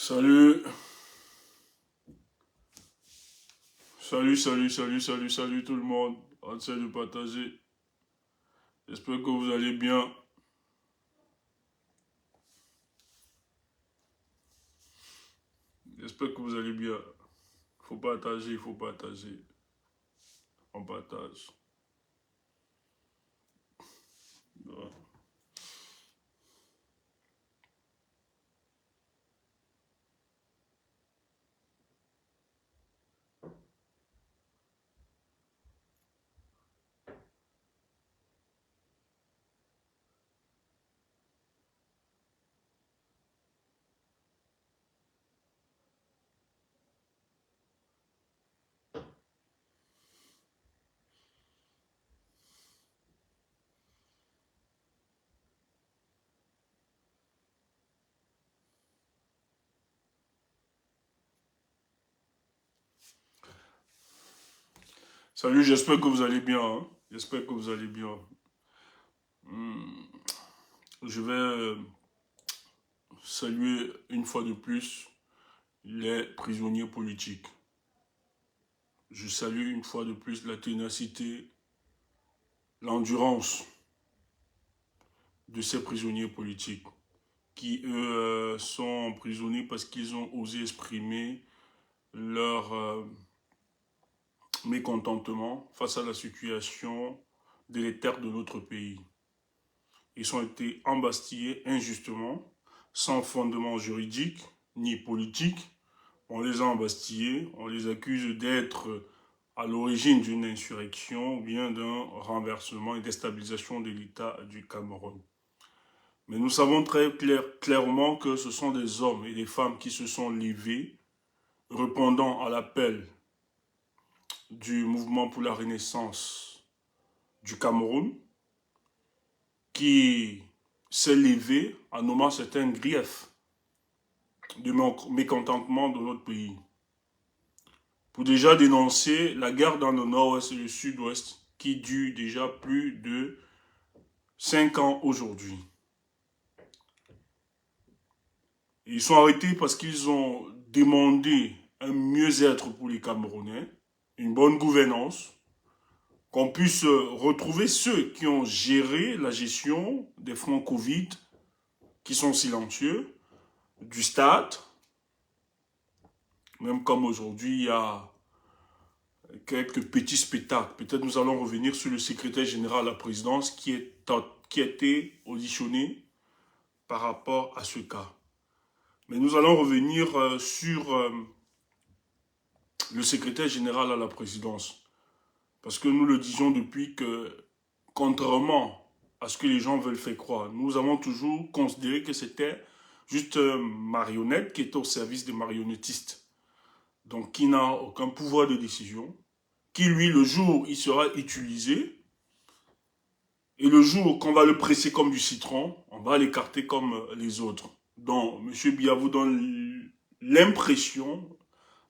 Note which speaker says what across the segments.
Speaker 1: Salut, salut tout le monde. Essaie de partager. J'espère que vous allez bien. J'espère que vous allez bien. Il faut partager. On partage. Voilà. Salut, j'espère que vous allez bien, hein. J'espère que vous allez bien. Hmm, Je vais saluer une fois de plus les prisonniers politiques. Je salue une fois de plus la ténacité, l'endurance de ces prisonniers politiques qui, eux, sont emprisonnés parce qu'ils ont osé exprimer leur mécontentement face à la situation délétère de notre pays. Ils ont été embastillés injustement, sans fondement juridique ni politique. On les a embastillés, on les accuse d'être à l'origine d'une insurrection ou bien d'un renversement et déstabilisation de l'État du Cameroun. Mais nous savons très clairement que ce sont des hommes et des femmes qui se sont levés, répondant à l'appel du mouvement pour la renaissance du Cameroun, qui s'est levé en nommant certains griefs de mécontentement de notre pays, pour déjà dénoncer la guerre dans le nord-ouest et le sud-ouest, qui dure déjà plus de 5 ans aujourd'hui. Ils sont arrêtés parce qu'ils ont demandé un mieux-être pour les Camerounais, une bonne gouvernance, qu'on puisse retrouver ceux qui ont géré la gestion des fonds Covid, qui sont silencieux, du stade, même comme aujourd'hui il y a quelques petits spectacles. Peut-être nous allons revenir sur le secrétaire général à la présidence qui a été auditionné par rapport à ce cas. Mais nous allons revenir sur le secrétaire général à la présidence. Parce que nous le disions depuis que, contrairement à ce que les gens veulent faire croire, nous avons toujours considéré que c'était juste une marionnette qui était au service des marionnettistes. Donc qui n'a aucun pouvoir de décision, qui lui, le jour où il sera utilisé, et le jour qu'on va le presser comme du citron, on va l'écarter comme les autres. Donc M. Biya vous donne l'impression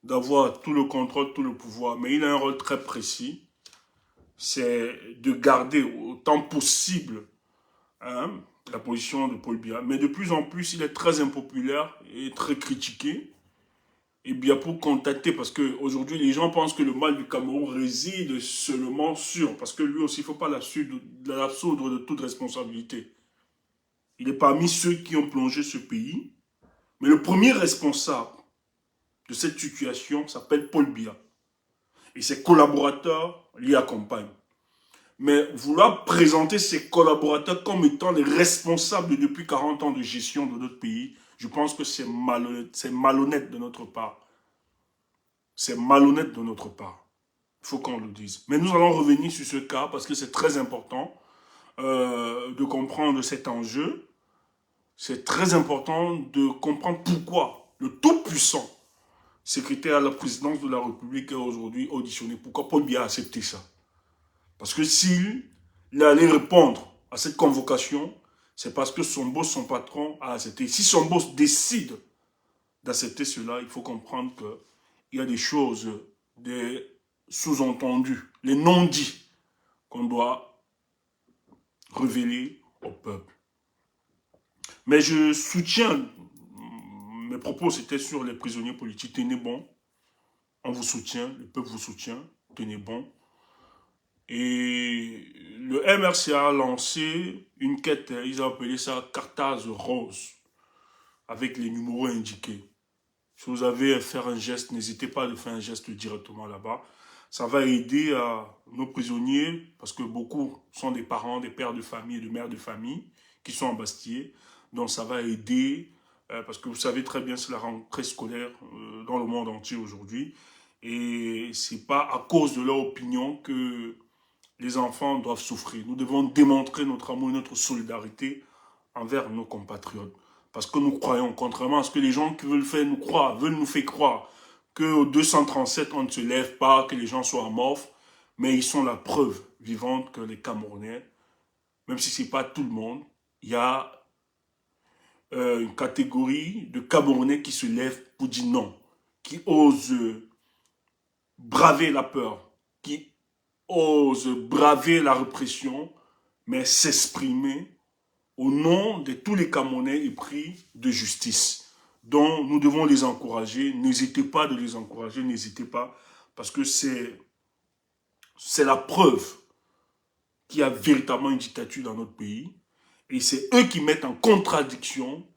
Speaker 1: d'avoir tout le contrôle, tout le pouvoir, mais il a un rôle très précis, c'est de garder autant possible la position de Paul Biya. Mais de plus en plus, il est très impopulaire et très critiqué. Et bien pour contacter, parce qu'aujourd'hui, les gens pensent que le mal du Cameroun réside seulement sur, parce que lui aussi, il ne faut pas l'absoudre de toute responsabilité. Il est parmi ceux qui ont plongé ce pays. Mais le premier responsable de cette situation s'appelle Paul Biya. Et ses collaborateurs l'y accompagnent. Mais vouloir présenter ses collaborateurs comme étant les responsables depuis 40 ans de gestion de notre pays, je pense que c'est malhonnête de notre part. C'est malhonnête de notre part. Il faut qu'on le dise. Mais nous allons revenir sur ce cas parce que c'est très important de comprendre cet enjeu. C'est très important de comprendre pourquoi le tout-puissant secrétaire à la présidence de la République est aujourd'hui auditionné. Pourquoi Paul Biya a accepté ça? Parce que s'il allait répondre à cette convocation, c'est parce que son boss, son patron a accepté. Si son boss décide d'accepter cela, il faut comprendre qu'il y a des choses, des sous-entendus, les non-dits qu'on doit révéler au peuple. Mais je soutiens mes propos, c'était sur les prisonniers politiques. Tenez bon, on vous soutient, le peuple vous soutient, tenez bon. Et le MRC a lancé une quête, ils ont appelé ça cartaz rose, avec les numéros indiqués. Si vous avez à faire un geste, n'hésitez pas à faire un geste directement là-bas. Ça va aider à nos prisonniers, parce que beaucoup sont des parents, des pères de famille, des mères de famille, qui sont embastillés. Donc ça va aider, parce que vous savez très bien, c'est la rentrée scolaire dans le monde entier aujourd'hui. Et c'est pas à cause de leur opinion que les enfants doivent souffrir. Nous devons démontrer notre amour et notre solidarité envers nos compatriotes. Parce que nous croyons, contrairement à ce que les gens qui veulent nous faire croire qu'au 237, on ne se lève pas, que les gens soient amorphes, mais ils sont la preuve vivante que les Camerounais, même si ce n'est pas tout le monde, il y a une catégorie de Camerounais qui se lèvent pour dire non, qui osent braver la peur, qui osent braver la répression, mais s'exprimer au nom de tous les Camerounais épris de justice. Donc, nous devons les encourager. N'hésitez pas de les encourager, n'hésitez pas, parce que c'est la preuve qu'il y a véritablement une dictature dans notre pays. Et c'est eux qui mettent en contradiction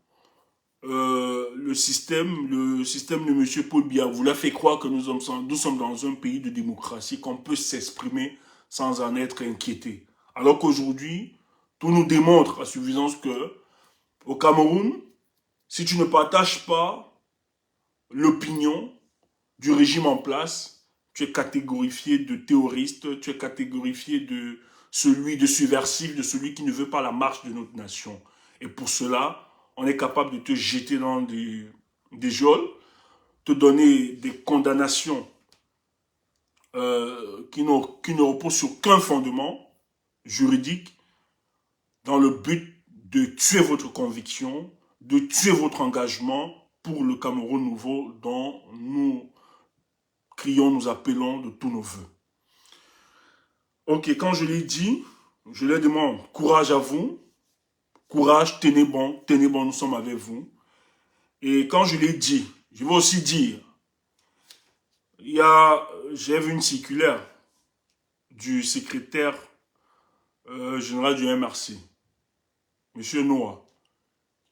Speaker 1: le système de M. Paul Biya vous l'a fait croire que nous sommes dans un pays de démocratie, qu'on peut s'exprimer sans en être inquiété. Alors qu'aujourd'hui, tout nous démontre à suffisance que au Cameroun, si tu ne partages pas l'opinion du régime en place, tu es catégorifié de terroriste, tu es catégorifié de celui de subversif, de celui qui ne veut pas la marche de notre nation. Et pour cela, on est capable de te jeter dans des geôles, te donner des condamnations qui ne reposent sur aucun fondement juridique, dans le but de tuer votre conviction, de tuer votre engagement pour le Cameroun nouveau dont nous crions, nous appelons de tous nos voeux. Ok, quand je l'ai dit, je leur demande courage à vous, courage, tenez bon, nous sommes avec vous. Et quand je l'ai dit, je vais aussi dire, j'ai vu une circulaire du secrétaire général du MRC, M. Noah,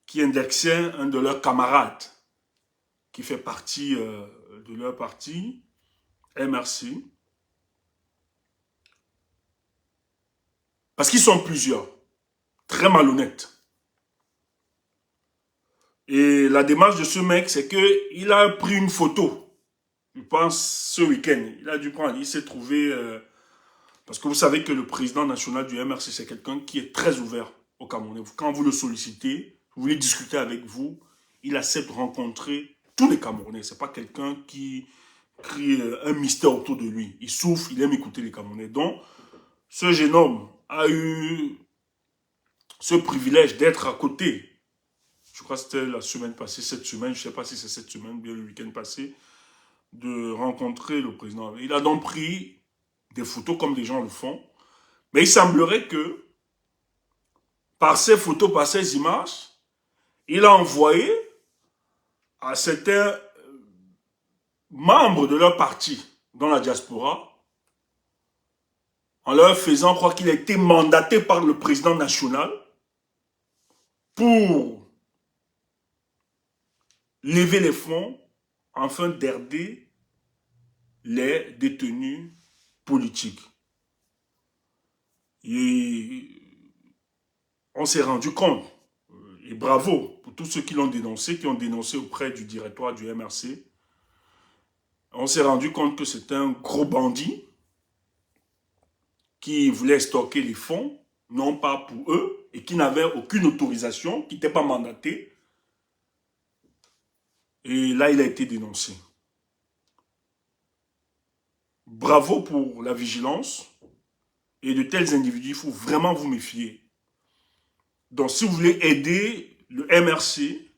Speaker 1: qui indexait un de leurs camarades qui fait partie de leur parti, MRC, parce qu'ils sont plusieurs, très malhonnêtes. Et la démarche de ce mec, c'est qu'il a pris une photo, je pense ce week-end, il a dû prendre, il s'est trouvé, parce que vous savez que le président national du MRC, c'est quelqu'un qui est très ouvert au Camerounais. Quand vous le sollicitez, vous voulez discuter avec vous, il accepte de rencontrer tous les Camerounais. Ce n'est pas quelqu'un qui crée un mystère autour de lui. Il souffre, il aime écouter les Camerounais. Donc, ce jeune homme a eu ce privilège d'être à côté. Je crois que c'était la semaine passée, cette semaine, je ne sais pas si c'est cette semaine ou bien le week-end passé, de rencontrer le président. Il a donc pris des photos comme des gens le font. Mais il semblerait que, par ces photos, par ces images, il a envoyé à certains membres de leur parti dans la diaspora, en leur faisant croire qu'il a été mandaté par le président national pour lever les fonds afin d'aider les détenus politiques. Et on s'est rendu compte, et bravo pour tous ceux qui l'ont dénoncé, qui ont dénoncé auprès du directoire du MRC, on s'est rendu compte que c'était un gros bandit qui voulait stocker les fonds, non pas pour eux, et qui n'avait aucune autorisation, qui n'était pas mandaté. Et là, il a été dénoncé. Bravo pour la vigilance. Et de tels individus, il faut vraiment vous méfier. Donc, si vous voulez aider le MRC,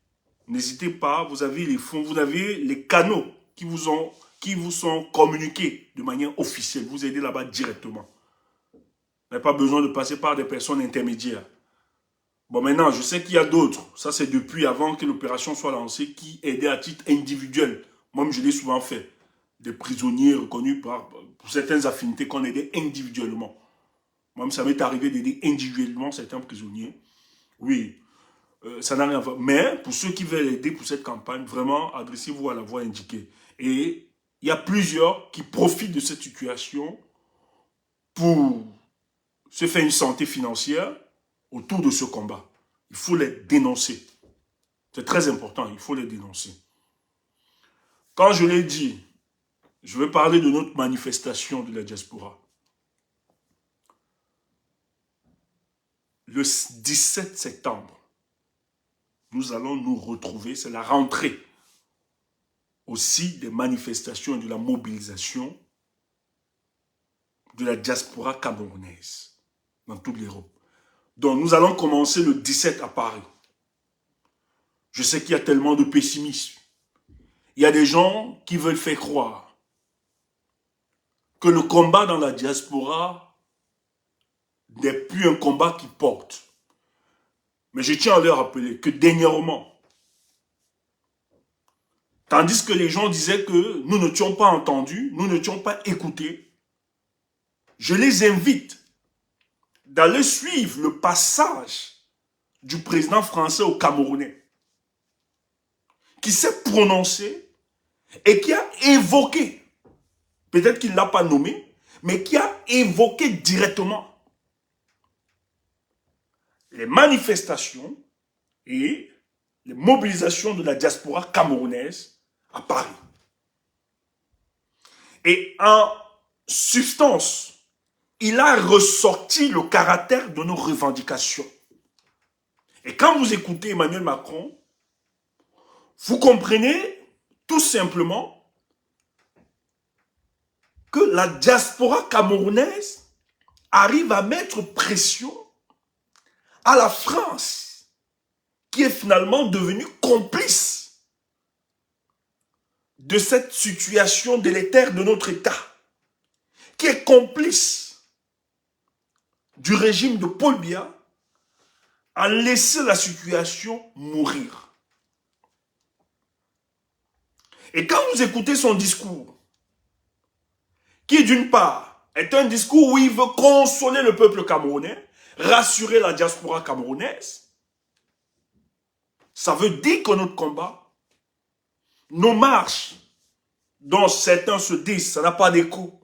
Speaker 1: n'hésitez pas, vous avez les fonds, vous avez les canaux qui vous sont communiqués de manière officielle. Vous aidez là-bas directement. Vous n'avez pas besoin de passer par des personnes intermédiaires. Bon, maintenant, je sais qu'il y a d'autres. Ça, c'est depuis avant que l'opération soit lancée qui aidaient à titre individuel. Moi, je l'ai souvent fait. Des prisonniers reconnus pour certaines affinités qu'on aidait individuellement. Moi, ça m'est arrivé d'aider individuellement certains prisonniers. Oui, ça n'a rien à voir. Mais pour ceux qui veulent aider pour cette campagne, vraiment, adressez-vous à la voie indiquée. Et il y a plusieurs qui profitent de cette situation pour se faire une santé financière autour de ce combat. Il faut les dénoncer. C'est très important, il faut les dénoncer. Quand je l'ai dit, je vais parler de notre manifestation de la diaspora. Le 17 septembre, nous allons nous retrouver, c'est la rentrée aussi des manifestations et de la mobilisation de la diaspora camerounaise dans toute l'Europe. Donc nous allons commencer le 17 à Paris. Je sais qu'il y a tellement de pessimisme. Il y a des gens qui veulent faire croire que le combat dans la diaspora n'est plus un combat qui porte. Mais je tiens à leur rappeler que dernièrement, tandis que les gens disaient que nous ne t'ont pas entendu, nous ne t'ont pas écouté, je les invite d'aller suivre le passage du président français au Camerounais, qui s'est prononcé et qui a évoqué, peut-être qu'il ne l'a pas nommé, mais qui a évoqué directement les manifestations et les mobilisations de la diaspora camerounaise à Paris. Et en substance, il a ressorti le caractère de nos revendications. Et quand vous écoutez Emmanuel Macron, vous comprenez tout simplement que la diaspora camerounaise arrive à mettre pression à la France, qui est finalement devenue complice de cette situation délétère de notre État, qui est complice du régime de Paul Biya à laisser la situation mourir. Et quand vous écoutez son discours, qui d'une part est un discours où il veut consoler le peuple camerounais, rassurer la diaspora camerounaise, ça veut dire que notre combat, nos marches, dont certains se disent, ça n'a pas d'écho,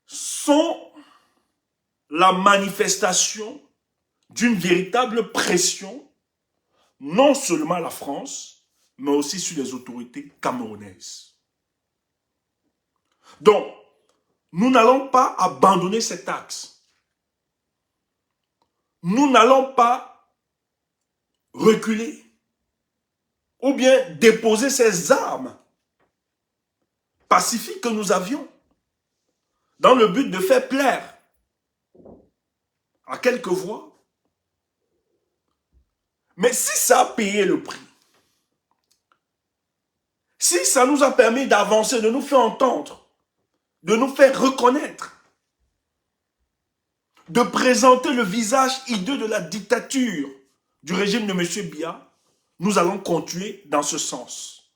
Speaker 1: sont la manifestation d'une véritable pression, non seulement à la France, mais aussi sur les autorités camerounaises. Donc, nous n'allons pas abandonner cet axe. Nous n'allons pas reculer ou bien déposer ces armes pacifiques que nous avions dans le but de faire plaire à quelques voix. Mais si ça a payé le prix, si ça nous a permis d'avancer, de nous faire entendre, de nous faire reconnaître, de présenter le visage hideux de la dictature du régime de M. Biya, nous allons continuer dans ce sens.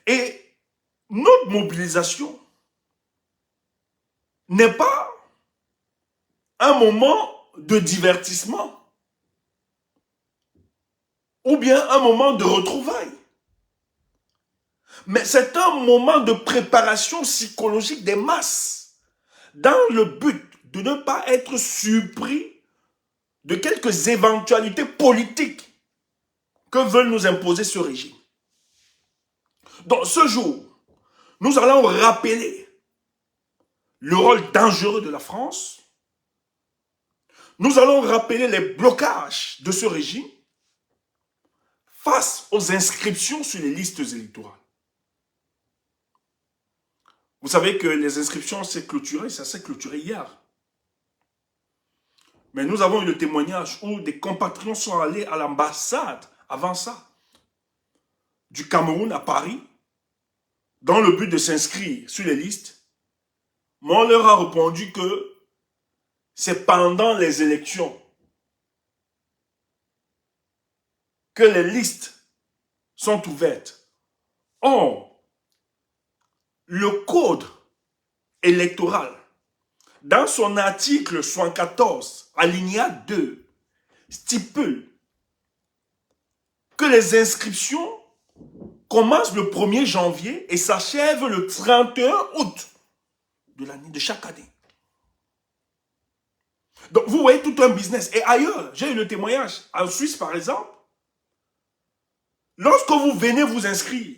Speaker 1: Et notre mobilisation n'est pas un moment de divertissement ou bien un moment de retrouvailles. Mais c'est un moment de préparation psychologique des masses dans le but de ne pas être surpris de quelques éventualités politiques que veulent nous imposer ce régime. Donc ce jour, nous allons rappeler le rôle dangereux de la France. Nous allons rappeler les blocages de ce régime face aux inscriptions sur les listes électorales. Vous savez que les inscriptions s'est clôturé, ça s'est clôturé hier. Mais nous avons eu le témoignage où des compatriotes sont allés à l'ambassade, avant ça, du Cameroun à Paris, dans le but de s'inscrire sur les listes. Mais on leur a répondu que c'est pendant les élections que les listes sont ouvertes. Or, le code électoral, dans son article 74, alinéa 2, stipule que les inscriptions commencent le 1er janvier et s'achèvent le 31 août de l'année, de chaque année. Donc, vous voyez tout un business. Et ailleurs, j'ai eu le témoignage, en Suisse par exemple, lorsque vous venez vous inscrire,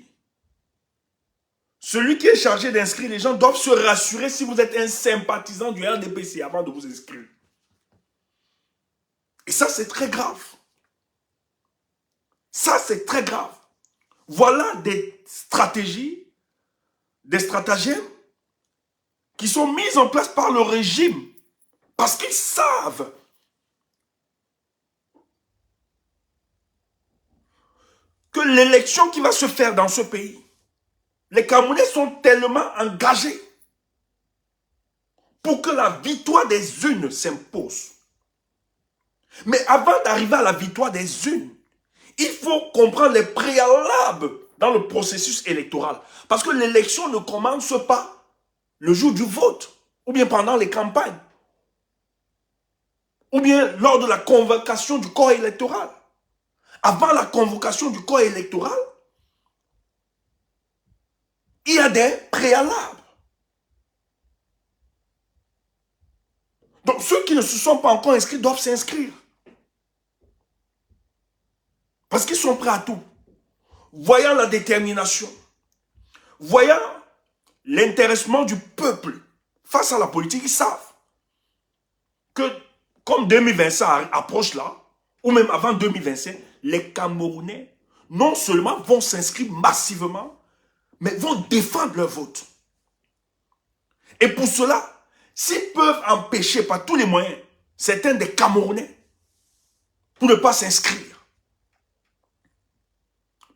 Speaker 1: celui qui est chargé d'inscrire, les gens doivent se rassurer si vous êtes un sympathisant du RDPC avant de vous inscrire. Et ça, c'est très grave. Ça, c'est très grave. Voilà des stratégies, des stratagèmes qui sont mises en place par le régime parce qu'ils savent que l'élection qui va se faire dans ce pays, les Camerounais sont tellement engagés pour que la victoire des unes s'impose. Mais avant d'arriver à la victoire des unes, il faut comprendre les préalables dans le processus électoral. Parce que l'élection ne commence pas le jour du vote, ou bien pendant les campagnes, ou bien lors de la convocation du corps électoral. Avant la convocation du corps électoral, il y a des préalables. Donc ceux qui ne se sont pas encore inscrits doivent s'inscrire. Parce qu'ils sont prêts à tout. Voyant la détermination, voyant l'intéressement du peuple face à la politique, ils savent que comme 2025 approche là, ou même avant 2025, les Camerounais non seulement vont s'inscrire massivement, mais vont défendre leur vote. Et pour cela, s'ils peuvent empêcher par tous les moyens certains des Camerounais pour ne pas s'inscrire,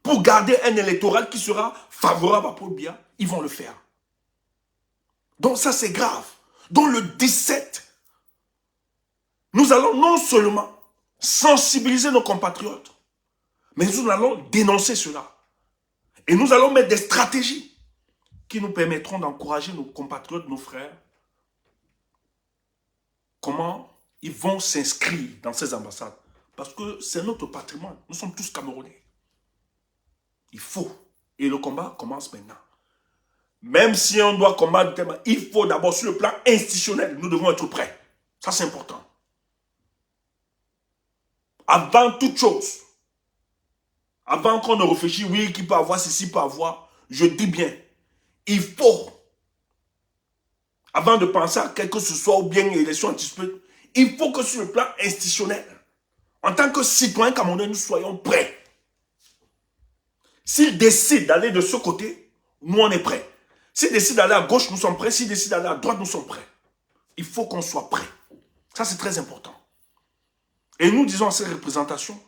Speaker 1: pour garder un électoral qui sera favorable à Paul Biya, ils vont le faire. Donc ça c'est grave. Donc le 17, nous allons non seulement sensibiliser nos compatriotes, mais nous allons dénoncer cela. Et nous allons mettre des stratégies qui nous permettront d'encourager nos compatriotes, nos frères. Comment ils vont s'inscrire dans ces ambassades. Parce que c'est notre patrimoine. Nous sommes tous Camerounais. Il faut. Et le combat commence maintenant. Même si on doit combattre, il faut d'abord sur le plan institutionnel, nous devons être prêts. Ça c'est important. Avant toute chose, avant qu'on ne réfléchisse, oui, qui peut avoir, ceci peut avoir, je dis bien, il faut, avant de penser à quelque chose, soit ou bien une élection anticipée, il faut que sur le plan institutionnel, en tant que citoyens camerounais, nous soyons prêts. S'ils décident d'aller de ce côté, nous on est prêts. S'ils décident d'aller à gauche, nous sommes prêts. S'ils décident d'aller à droite, nous sommes prêts. Il faut qu'on soit prêts. Ça c'est très important. Et nous disons à ces représentations,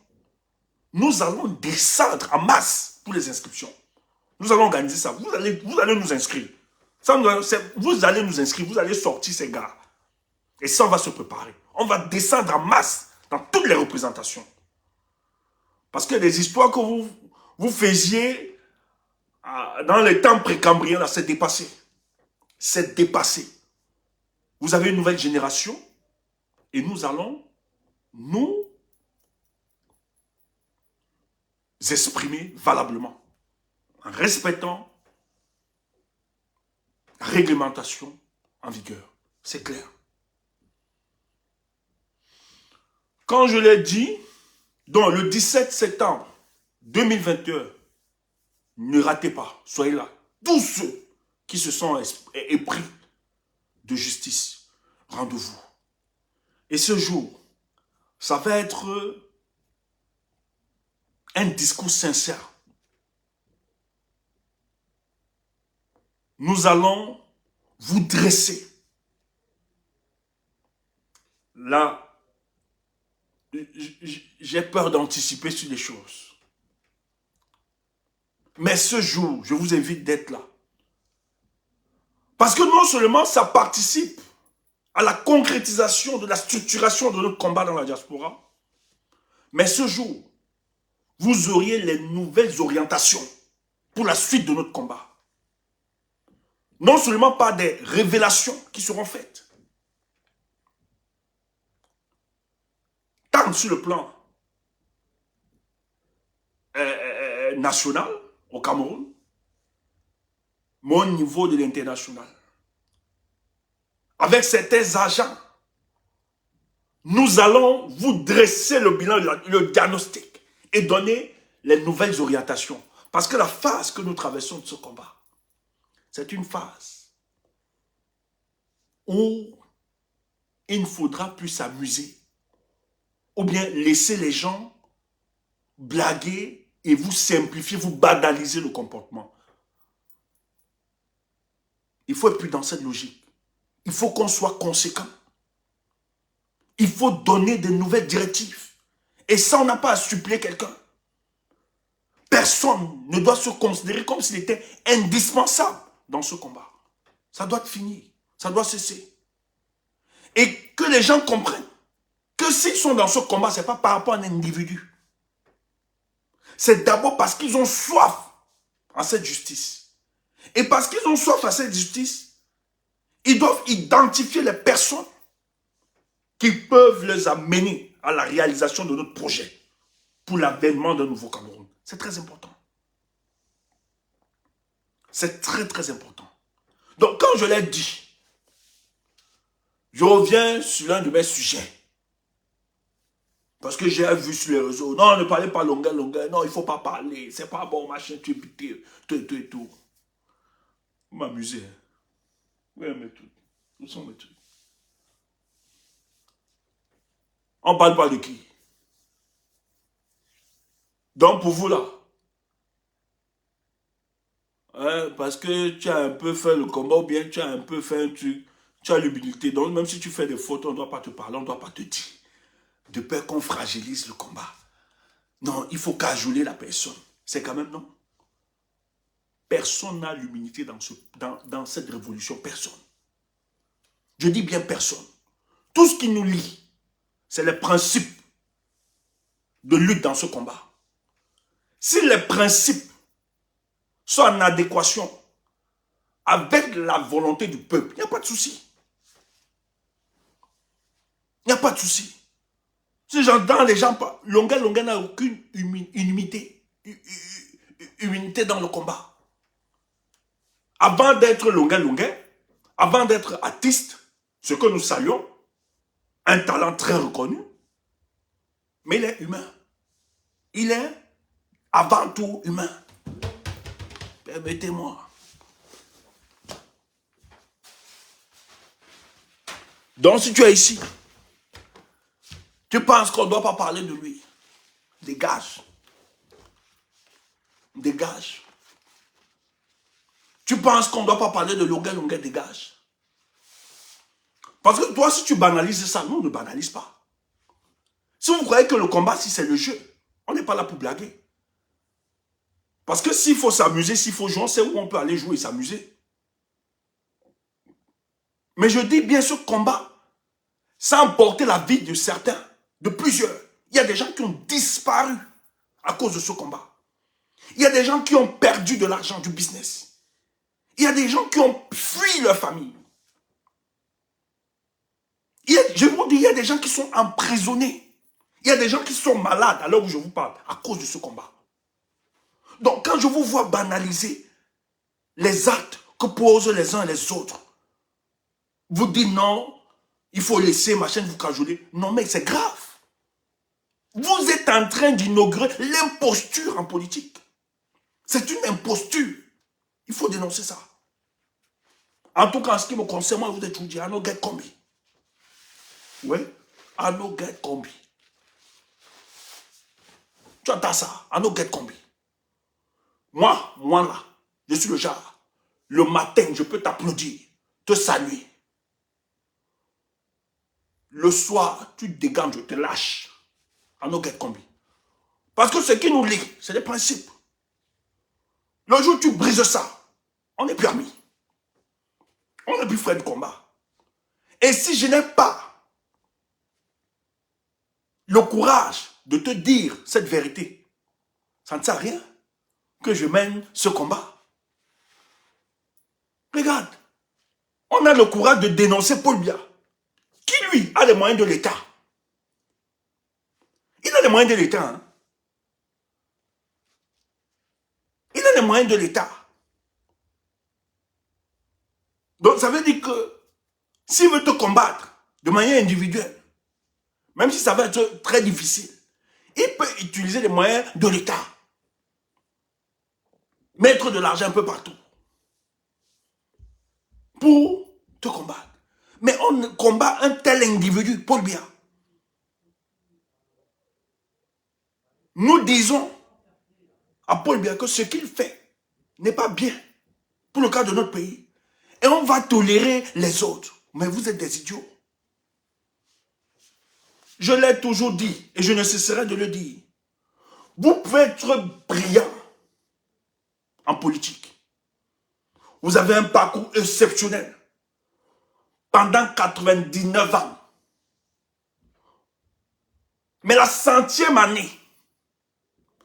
Speaker 1: nous allons descendre en masse pour les inscriptions. Nous allons organiser ça. Vous allez nous inscrire. Ça, vous allez nous inscrire, vous allez sortir ces gars. Et ça, on va se préparer. On va descendre en masse dans toutes les représentations. Parce que les histoires que vous faisiez dans les temps précambriens, là, c'est dépassé. C'est dépassé. Vous avez une nouvelle génération et nous allons nous exprimer valablement en respectant la réglementation en vigueur. C'est clair. Quand je l'ai dit, donc le 17 septembre 2021, ne ratez pas, soyez là. Tous ceux qui se sont épris de justice, rendez-vous. Et ce jour, ça va être un discours sincère. Nous allons vous dresser. Là, j'ai peur d'anticiper sur les choses. Mais ce jour, je vous invite d'être là. Parce que non seulement ça participe à la concrétisation de la structuration de notre combat dans la diaspora, mais ce jour, vous auriez les nouvelles orientations pour la suite de notre combat. Non seulement par des révélations qui seront faites, tant sur le plan national au Cameroun, mais au niveau de l'international. Avec certains agents, nous allons vous dresser le bilan, le diagnostic et donner les nouvelles orientations. Parce que la phase que nous traversons de ce combat, c'est une phase où il ne faudra plus s'amuser ou bien laisser les gens blaguer et vous simplifier, vous banaliser le comportement. Il faut être plus dans cette logique. Il faut qu'on soit conséquent. Il faut donner de nouvelles directives. Et ça, on n'a pas à suppléer quelqu'un. Personne ne doit se considérer comme s'il était indispensable dans ce combat. Ça doit finir. Ça doit cesser. Et que les gens comprennent que s'ils sont dans ce combat, ce n'est pas par rapport à un individu. C'est d'abord parce qu'ils ont soif à cette justice. Et parce qu'ils ont soif à cette justice, ils doivent identifier les personnes qui peuvent les amener à la réalisation de notre projet pour l'avènement d'un nouveau Cameroun. C'est très important. C'est très, très important. Donc, quand je l'ai dit, je reviens sur l'un de mes sujets. Parce que j'ai vu sur les réseaux, non, ne parlez pas longueur, non, il ne faut pas parler, c'est pas bon, machin, tu es pité, tout. Vous m'amusez. Hein? Oui, mais tout. Où sont mes trucs? On ne parle pas de qui? Donc, pour vous, là, hein, parce que tu as un peu fait le combat, ou bien tu as un peu fait un truc, tu as l'humilité. Donc, même si tu fais des fautes, on ne doit pas te parler, on ne doit pas te dire. De peur qu'on fragilise le combat. Non, il faut cajoler la personne. C'est quand même non. Personne n'a l'humilité dans cette révolution. Personne. Je dis bien personne. Tout ce qui nous lie, c'est les principes de lutte dans ce combat. Si les principes sont en adéquation avec la volonté du peuple, il n'y a pas de souci. Il n'y a pas de souci. Si j'entends les gens, Longa n'a aucune humilité dans le combat. Avant d'être Longa, avant d'être artiste, ce que nous saluons, un talent très reconnu, mais il est humain. Il est avant tout humain. Permettez-moi. Donc si tu es ici, tu penses qu'on ne doit pas parler de lui. Dégage. Dégage. Tu penses qu'on ne doit pas parler de Longa, dégage. Parce que toi, si tu banalises ça, nous, on ne banalise pas. Si vous croyez que le combat, si c'est le jeu, on n'est pas là pour blaguer. Parce que s'il faut s'amuser, s'il faut jouer, on sait où on peut aller jouer et s'amuser. Mais je dis bien ce combat, ça a emporté la vie de certains. De plusieurs. Il y a des gens qui ont disparu à cause de ce combat. Il y a des gens qui ont perdu de l'argent, du business. Il y a des gens qui ont fui leur famille. Je vous dis, il y a des gens qui sont emprisonnés. Il y a des gens qui sont malades à l'heure où je vous parle à cause de ce combat. Donc quand je vous vois banaliser les actes que posent les uns et les autres, vous dites non, il faut laisser machin vous cajoler. Non mais c'est grave. Vous êtes en train d'inaugurer l'imposture en politique. C'est une imposture. Il faut dénoncer ça. En tout cas, en ce qui me concerne, moi, je vous ai toujours dit, I no get combi. Oui, I no get combi. Tu entends ça? I no get combi. Moi là, je suis le genre, le matin, je peux t'applaudir, te saluer. Le soir, tu te dégages, je te lâche. I no get combi. Parce que ce qui nous lie, c'est les principes. Le jour où tu brises ça, on n'est plus amis. On a pu faire du combat. Et si je n'ai pas le courage de te dire cette vérité, ça ne sert à rien que je mène ce combat. Regarde, on a le courage de dénoncer Paul Biya, qui lui a les moyens de l'État. Il a les moyens de l'État. Hein? Il a les moyens de l'État. Donc ça veut dire que s'il veut te combattre de manière individuelle, même si ça va être très difficile, il peut utiliser les moyens de l'État. Mettre de l'argent un peu partout. Pour te combattre. Mais on combat un tel individu, Paul Biya. Nous disons à Paul Biya que ce qu'il fait n'est pas bien pour le cas de notre pays. Et on va tolérer les autres. Mais vous êtes des idiots. Je l'ai toujours dit et je ne cesserai de le dire. Vous pouvez être brillant en politique. Vous avez un parcours exceptionnel. Pendant 99 ans. Mais la 100e année,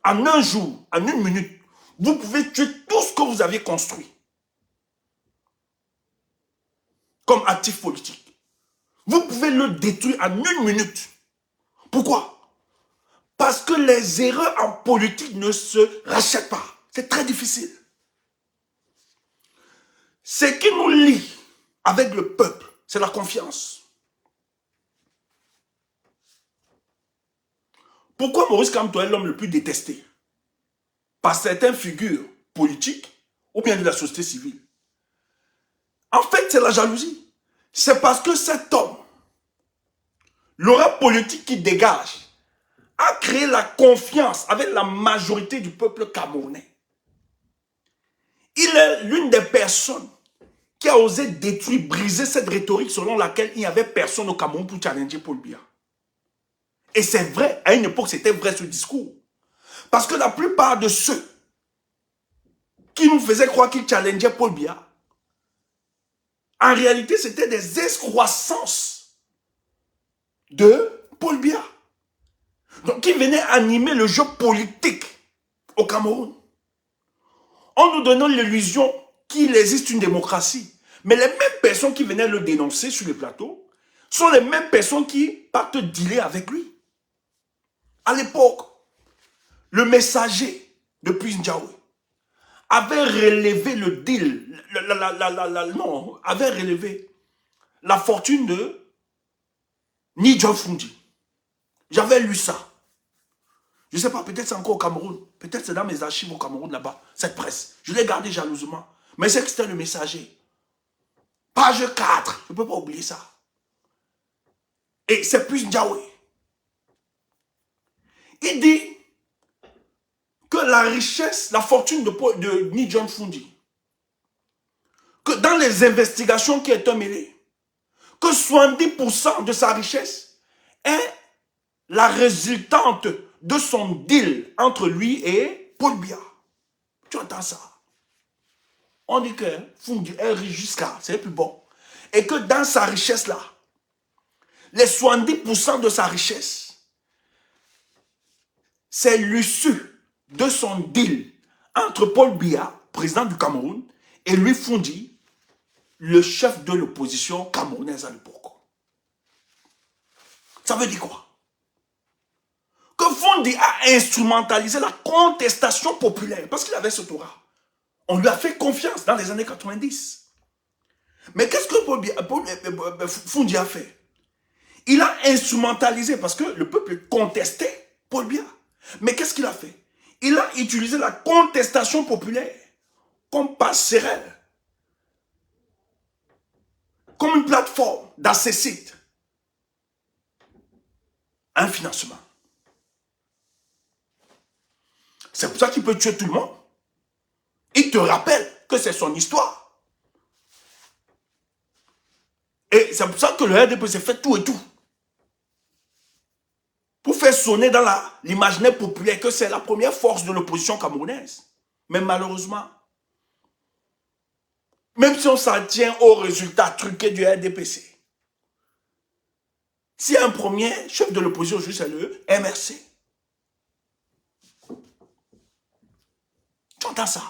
Speaker 1: en un jour, en une minute, vous pouvez tuer tout ce que vous avez construit. Comme actif politique. Vous pouvez le détruire en une minute. Pourquoi? Parce que les erreurs en politique ne se rachètent pas. C'est très difficile. Ce qui nous lie avec le peuple, c'est la confiance. Pourquoi Maurice Kamto est l'homme le plus détesté? Par certaines figures politiques ou bien de la société civile. En fait, c'est la jalousie. C'est parce que cet homme, l'aura politique qui dégage, a créé la confiance avec la majorité du peuple camerounais. Il est l'une des personnes qui a osé détruire, briser cette rhétorique selon laquelle il n'y avait personne au Cameroun pour challenger Paul Biya. Et c'est vrai, à une époque, c'était vrai ce discours. Parce que la plupart de ceux qui nous faisaient croire qu'ils challengeaient Paul Biya, en réalité, c'était des excroissances de Paul Biya. Donc, qui venaient animer le jeu politique au Cameroun. En nous donnant l'illusion qu'il existe une démocratie. Mais les mêmes personnes qui venaient le dénoncer sur les plateaux sont les mêmes personnes qui partent dealer avec lui. À l'époque, le messager de Prince Njawé avait relevé le deal, avait relevé la fortune de Ni John Fundi. J'avais lu ça. Je ne sais pas, peut-être c'est encore au Cameroun. Peut-être c'est dans mes archives au Cameroun là-bas, cette presse. Je l'ai gardé jalousement. Mais c'est que c'était le messager. Page 4, je ne peux pas oublier ça. Et c'est plus Njawé. Il dit que la richesse, la fortune de Ni John Fundi, que dans les investigations qui étaient mêlées, que 70% de sa richesse est la résultante de son deal entre lui et Paul Biya. Tu entends ça? On dit que Fundi est riche jusqu'à, c'est plus bon. Et que dans sa richesse-là, les 70% de sa richesse, c'est l'issue de son deal entre Paul Biya, président du Cameroun, et lui Fundi, le chef de l'opposition camerounaise à l'époque. Ça veut dire quoi? Que Fundi a instrumentalisé la contestation populaire, parce qu'il avait ce Torah. On lui a fait confiance dans les années 90. Mais qu'est-ce que Fundi a fait? Il a instrumentalisé, parce que le peuple contestait Paul Biya. Mais qu'est-ce qu'il a fait? Il a utilisé la contestation populaire comme passerelle, comme une plateforme dans ses sites, un financement. C'est pour ça qu'il peut tuer tout le monde. Il te rappelle que c'est son histoire. Et c'est pour ça que le RDP s'est fait tout et tout. Pour faire sonner dans l'imaginaire populaire que c'est la première force de l'opposition camerounaise. Mais malheureusement, Même si on s'en tient au résultat truqué du RDPC. S'il y a un premier chef de l'opposition, juste c'est le MRC. Tu entends ça?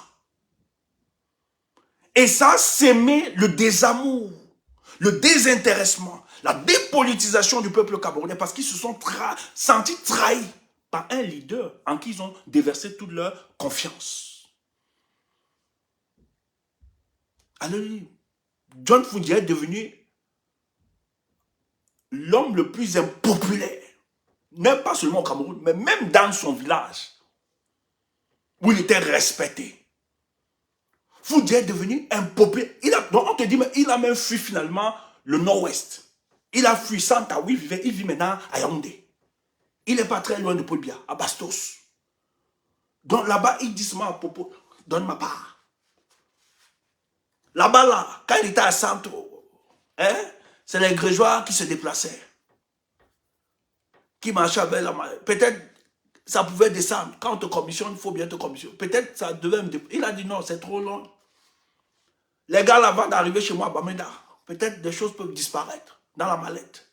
Speaker 1: Et ça, s'aimer le désamour, le désintéressement, la dépolitisation du peuple camerounais parce qu'ils se sont sentis trahis par un leader en qui ils ont déversé toute leur confiance. Alors, John Fundi est devenu l'homme le plus impopulaire, même pas seulement au Cameroun, mais même dans son village, où il était respecté. Fundi est devenu impopulaire. Donc on te dit, mais il a même fui finalement le nord-ouest. Il a fui Santa où il vivait, il vit maintenant à Yaoundé. Il n'est pas très loin de Paul Biya, à Bastos. Donc là-bas, il dit seulement à Popo, donne ma part. Là-bas, là, quand il était à Santo, hein, c'est les Grégeois qui se déplaçaient. Qui marchaient avec la main. Peut-être ça pouvait descendre. Quand on te commissionne, il faut bien te commissionner. Peut-être ça devait me dépasser. Il a dit non, c'est trop long. Les gars, là, avant d'arriver chez moi à Bamenda, peut-être des choses peuvent disparaître dans la mallette.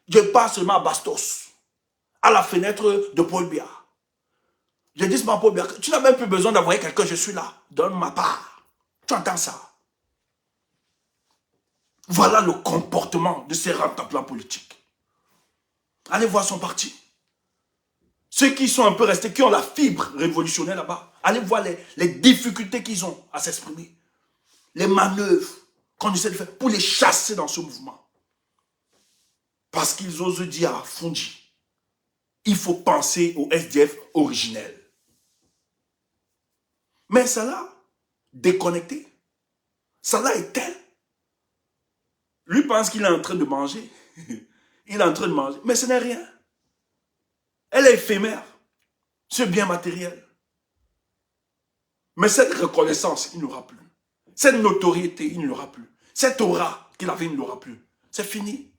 Speaker 1: Je passe seulement à Bastos, à la fenêtre de Paul Biya. Je dis à Paul Biya, tu n'as même plus besoin d'envoyer quelqu'un, je suis là. Donne ma part. Tu entends ça? Voilà le comportement de ces rentables politiques. Allez voir son parti. Ceux qui sont un peu restés, qui ont la fibre révolutionnaire là-bas, allez voir les difficultés qu'ils ont à s'exprimer. Les manœuvres qu'on essaie de faire pour les chasser dans ce mouvement. Parce qu'ils osent dire à Fundi, il faut penser au SDF originel. Mais ça l'a déconnecté. Ça l'a éteint. Lui pense qu'il est en train de manger. Il est en train de manger. Mais ce n'est rien. Elle est éphémère. C'est bien matériel. Mais cette reconnaissance, il n'aura plus. Cette notoriété, il ne l'aura plus. Cette aura qu'il avait, il ne l'aura plus. C'est fini.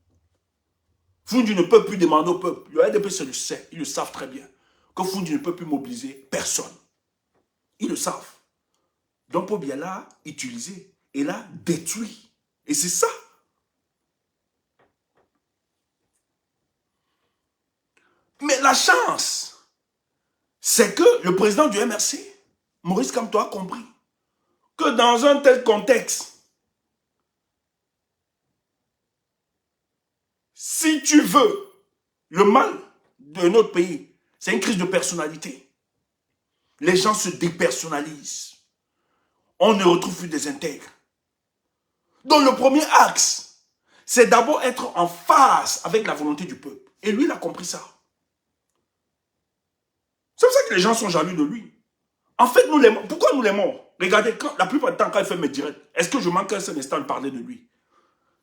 Speaker 1: Fundi ne peut plus demander au peuple. Le RDPC le sait. Ils le savent très bien. Que Fundi ne peut plus mobiliser personne. Ils le savent. Donc Paul Biya l'a utilisé et l'a détruit. Et c'est ça. Mais la chance, c'est que le président du MRC, Maurice Kamto, a compris que dans un tel contexte, si tu veux le mal de notre pays, c'est une crise de personnalité. Les gens se dépersonnalisent. On ne retrouve plus des intègres. Donc le premier axe, c'est d'abord être en phase avec la volonté du peuple. Et lui, il a compris ça. C'est pour ça que les gens sont jaloux de lui. En fait, nous l'aimons. Pourquoi nous l'aimons? Regardez, la plupart du temps, quand il fait mes directs, est-ce que je manque un seul instant de parler de lui?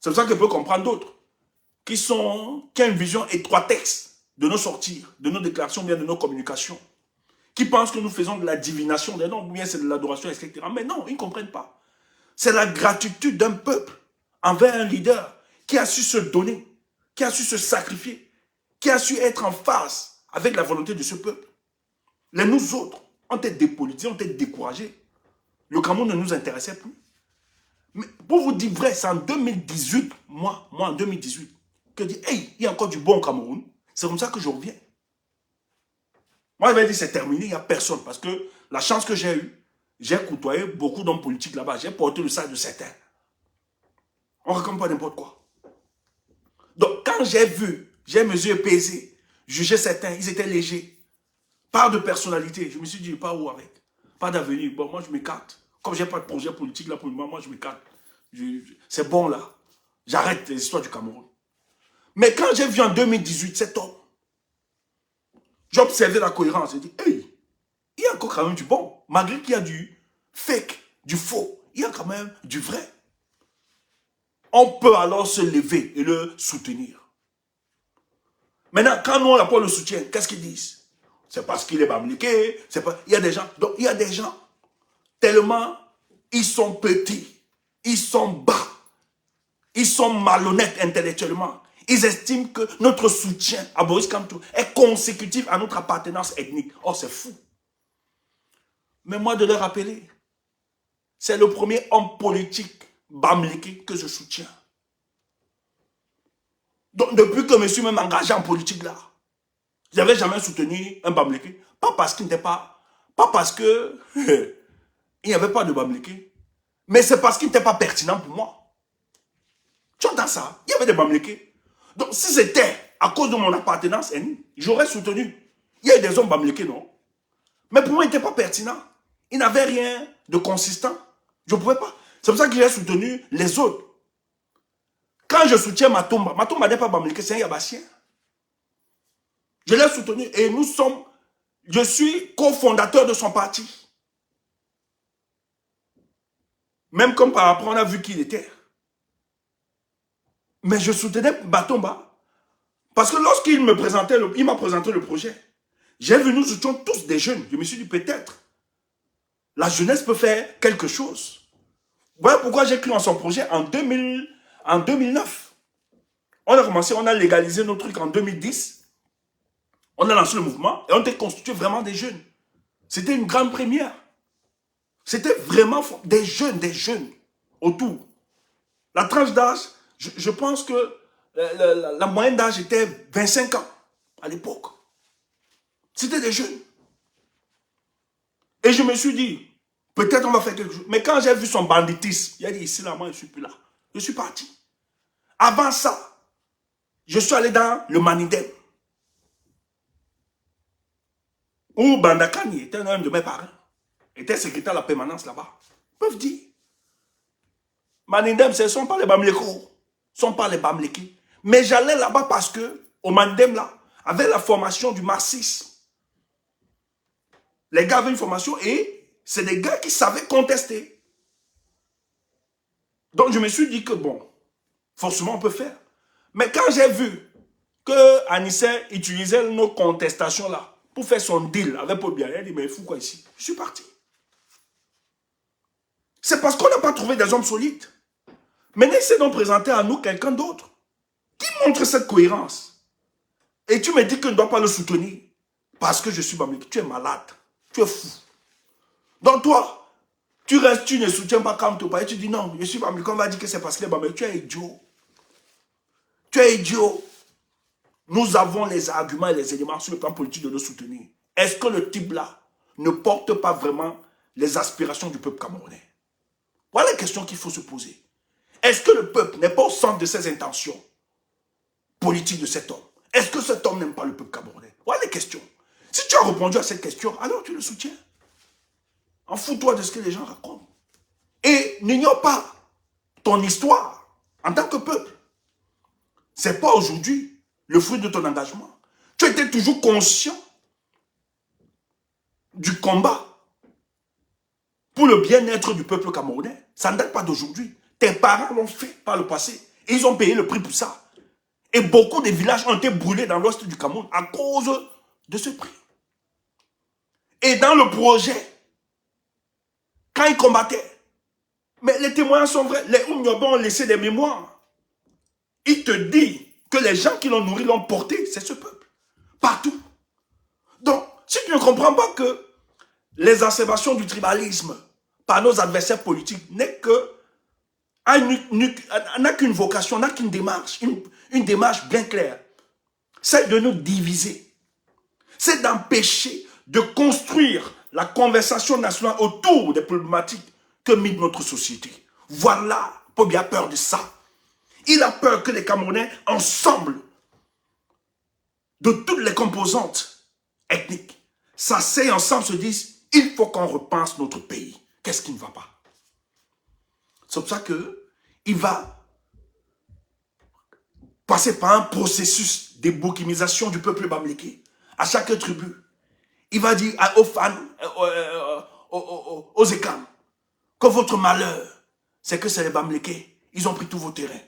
Speaker 1: C'est pour ça que je peux comprendre d'autres qui ont une vision étroitesse de nos sorties, de nos déclarations, bien de nos communications, qui pensent que nous faisons de la divination des noms, ou bien c'est de l'adoration, etc. Mais non, ils ne comprennent pas. C'est la gratitude d'un peuple envers un leader qui a su se donner, qui a su se sacrifier, qui a su être en phase avec la volonté de ce peuple. Les nous autres, on était dépolitisés, on était découragés. Le Cameroun ne nous intéressait plus. Mais pour vous dire vrai, c'est en 2018, moi en 2018, que je dis, hey, il y a encore du bon au Cameroun. C'est comme ça que je reviens. Moi, je vais dire, c'est terminé, il n'y a personne. Parce que la chance que j'ai eue, j'ai côtoyé beaucoup d'hommes politiques là-bas. J'ai porté le sac de certains. On ne raconte pas n'importe quoi. Donc, quand j'ai vu, j'ai mesuré, pesé, jugé certains, ils étaient légers. Pas de personnalité. Je me suis dit, pas où avec. Pas d'avenir. Bon, moi, je m'écarte. Comme je n'ai pas de projet politique là pour le moment, moi, je m'écarte. C'est bon là. J'arrête les histoires du Cameroun. Mais quand j'ai vu en 2018 cet homme, j'ai observé la cohérence. J'ai dit, hey, il y a encore quand même du bon. Malgré qu'il y a du fake, du faux, il y a quand même du vrai. On peut alors se lever et le soutenir. Maintenant, quand nous, on n'a pas le soutien, qu'est-ce qu'ils disent? C'est parce qu'il est bamliqué. Il y a des gens. Donc, il y a des gens. Tellement, ils sont petits. Ils sont bas. Ils sont malhonnêtes intellectuellement. Ils estiment que notre soutien à Maurice Kamto est consécutif à notre appartenance ethnique. Oh, c'est fou. Mais moi, de leur rappeler, c'est le premier homme politique Bamileke que je soutiens. Donc, depuis que je me suis même engagé en politique là, je n'avais jamais soutenu un Bamileke. Pas parce qu'il n'était pas... Pas parce que... il n'y avait pas de Bamileke. Mais c'est parce qu'il n'était pas pertinent pour moi. Tu entends ça? Il y avait des Bamileke. Donc, si c'était à cause de mon appartenance, j'aurais soutenu. Il y a eu des hommes Bamileke, non? Mais pour moi, il n'était pas pertinent. Il n'avait rien de consistant. Je ne pouvais pas. C'est pour ça que j'ai soutenu les autres. Quand je soutiens Matomba n'est pas Bamileke, c'est un Yabassien. Je l'ai soutenu et nous sommes... Je suis cofondateur de son parti. Même comme par rapport, on a vu qui il était. Mais je soutenais Matomba. Parce que lorsqu'il m'a présenté le projet, j'ai vu nous étions tous des jeunes. Je me suis dit peut-être, la jeunesse peut faire quelque chose. Voilà pourquoi j'ai cru en son projet en 2009. On a commencé, on a légalisé nos trucs en 2010. On a lancé le mouvement et on était constitué vraiment des jeunes. C'était une grande première. C'était vraiment des jeunes autour. La tranche d'âge, je pense que la moyenne d'âge était 25 ans à l'époque. C'était des jeunes. Et je me suis dit, peut-être on va faire quelque chose. Mais quand j'ai vu son banditisme, il a dit, ici, là, moi, je ne suis plus là. Je suis parti. Avant ça, je suis allé dans le Manidem. Où Bandakani était un de mes parents. Était secrétaire de la permanence là-bas. Ils peuvent dire. Manidem, ce ne sont pas les Bamileko. Ce ne sont pas les Bamileki. Mais j'allais là-bas parce que, au Manidem, là, avec la formation du marxisme, les gars avaient une formation et c'est des gars qui savaient contester. Donc je me suis dit que bon, forcément on peut faire. Mais quand j'ai vu que Anissé utilisait nos contestations là pour faire son deal avec Paul Biya, il a dit mais il fout quoi ici? Je suis parti. C'est parce qu'on n'a pas trouvé des hommes solides. Maintenant, essaie donc de présenter à nous quelqu'un d'autre qui montre cette cohérence. Et tu me dis que je ne dois pas le soutenir parce que je suis Bamileke. Tu es malade. Tu es fou. Donc toi, tu restes, tu ne soutiens pas Kamto et tu dis non, je suis Bamileke. On va dire que c'est parce qu'il est Bamileke. Tu es idiot. Tu es idiot. Nous avons les arguments et les éléments sur le plan politique de le soutenir. Est-ce que le type là ne porte pas vraiment les aspirations du peuple camerounais? Voilà la question qu'il faut se poser. Est-ce que le peuple n'est pas au centre de ses intentions politiques de cet homme? Est-ce que cet homme n'aime pas le peuple camerounais? Voilà les questions. Si tu as répondu à cette question, alors tu le soutiens. En fous-toi de ce que les gens racontent. Et n'ignore pas ton histoire en tant que peuple. Ce n'est pas aujourd'hui le fruit de ton engagement. Tu étais toujours conscient du combat pour le bien-être du peuple camerounais. Ça ne date pas d'aujourd'hui. Tes parents l'ont fait par le passé. Et ils ont payé le prix pour ça. Et beaucoup de villages ont été brûlés dans l'ouest du Cameroun à cause de ce prix. Et dans le projet, quand ils combattaient, mais les témoignages sont vrais, les Oumniobans ont laissé des mémoires. Il te dit que les gens qui l'ont nourri, l'ont porté, c'est ce peuple. Partout. Donc, si tu ne comprends pas que les observations du tribalisme par nos adversaires politiques n'est que n'a qu'une vocation, n'a qu'une démarche, une démarche bien claire. C'est de nous diviser. C'est d'empêcher de construire la conversation nationale autour des problématiques que mine notre société. Voilà, Paul Biya a peur de ça. Il a peur que les Camerounais, ensemble, de toutes les composantes ethniques, s'asseyent ensemble, se disent, il faut qu'on repense notre pays. Qu'est-ce qui ne va pas? C'est pour ça qu'il va passer par un processus de bouquimisation du peuple bamileke. À chaque tribu, il va dire aux fans, aux Ekam, que votre malheur, c'est que c'est les Bamileke. Ils ont pris tous vos terrains.